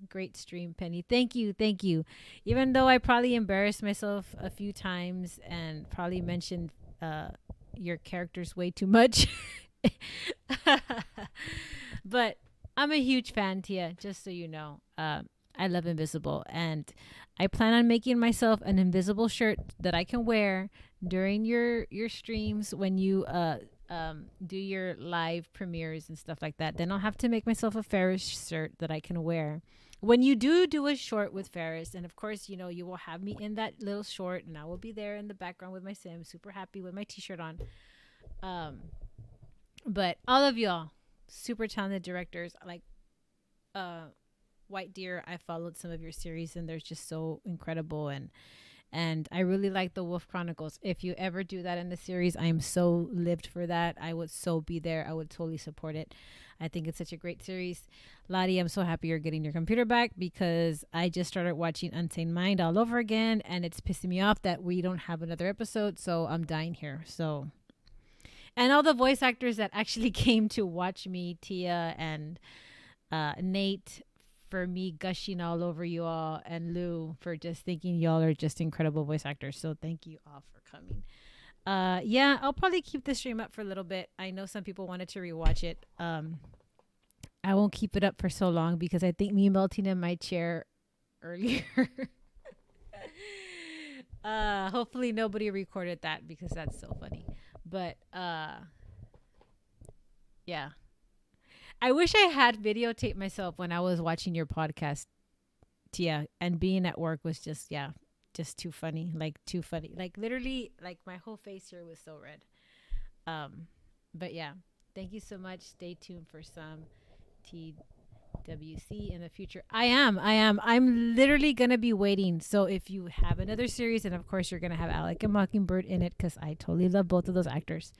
Great stream, Penny. Thank you. Even though I probably embarrassed myself a few times and probably mentioned your characters way too much. But I'm a huge fan, Tia, just so you know. I love Invisible, and I plan on making myself an invisible shirt that I can wear during your streams when you do your live premieres and stuff like that. Then I'll have to make myself a Ferris shirt that I can wear when you do a short with Ferris. And of course, you know, you will have me in that little short and I will be there in the background with my Sim, super happy with my t-shirt on. But all of y'all, super talented directors, like White Deer, I followed some of your series and they're just so incredible, and I really like the Wolf Chronicles. If you ever do that in the series, I am so lived for that. I would so be there. I would totally support it. I think it's such a great series. Lottie, I'm so happy you're getting your computer back because I just started watching Untamed Mind all over again and it's pissing me off that we don't have another episode, so I'm dying here. So, and all the voice actors that actually came to watch me, Tia and Nate, for me gushing all over you all, and Lou for just thinking y'all are just incredible voice actors. So thank you all for coming. Yeah, I'll probably keep the stream up for a little bit. I know some people wanted to rewatch it. I won't keep it up for so long because I think me melting in my chair earlier. Hopefully nobody recorded that because that's so funny. But yeah. I wish I had videotaped myself when I was watching your podcast, Tia, and being at work was just too funny. Like too funny. Like literally, like my whole face here was so red. But yeah, thank you so much. Stay tuned for some TWC in the future. I'm literally gonna be waiting. So if you have another series, and of course you're gonna have Alec and Mockingbird in it, because I totally love both of those actors.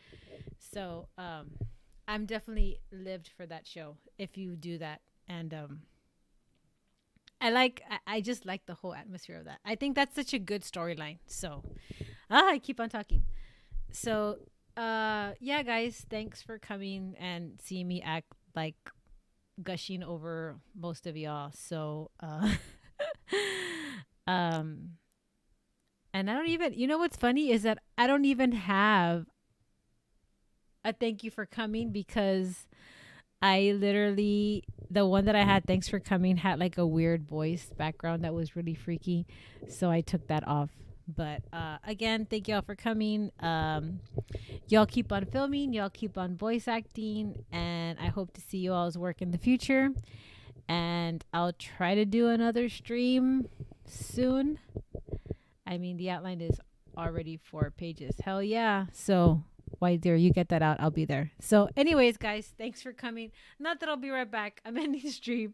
So I'm definitely lived for that show if you do that. And I just like the whole atmosphere of that. I think that's such a good storyline. So I keep on talking. So yeah, guys, thanks for coming and seeing me act like gushing over most of y'all. So and I don't even, you know what's funny is that I don't even have a thank you for coming, because I literally, the one that I had, thanks for coming, had like a weird voice background that was really freaky. So I took that off. But again, thank y'all for coming. Y'all keep on filming. Y'all keep on voice acting. And I hope to see you all's work in the future. And I'll try to do another stream soon. I mean, the outline is already 4 pages. Hell yeah. So White Deer, you get that out. I'll be there. So anyways, guys, thanks for coming. Not that I'll be right back. I'm ending the stream.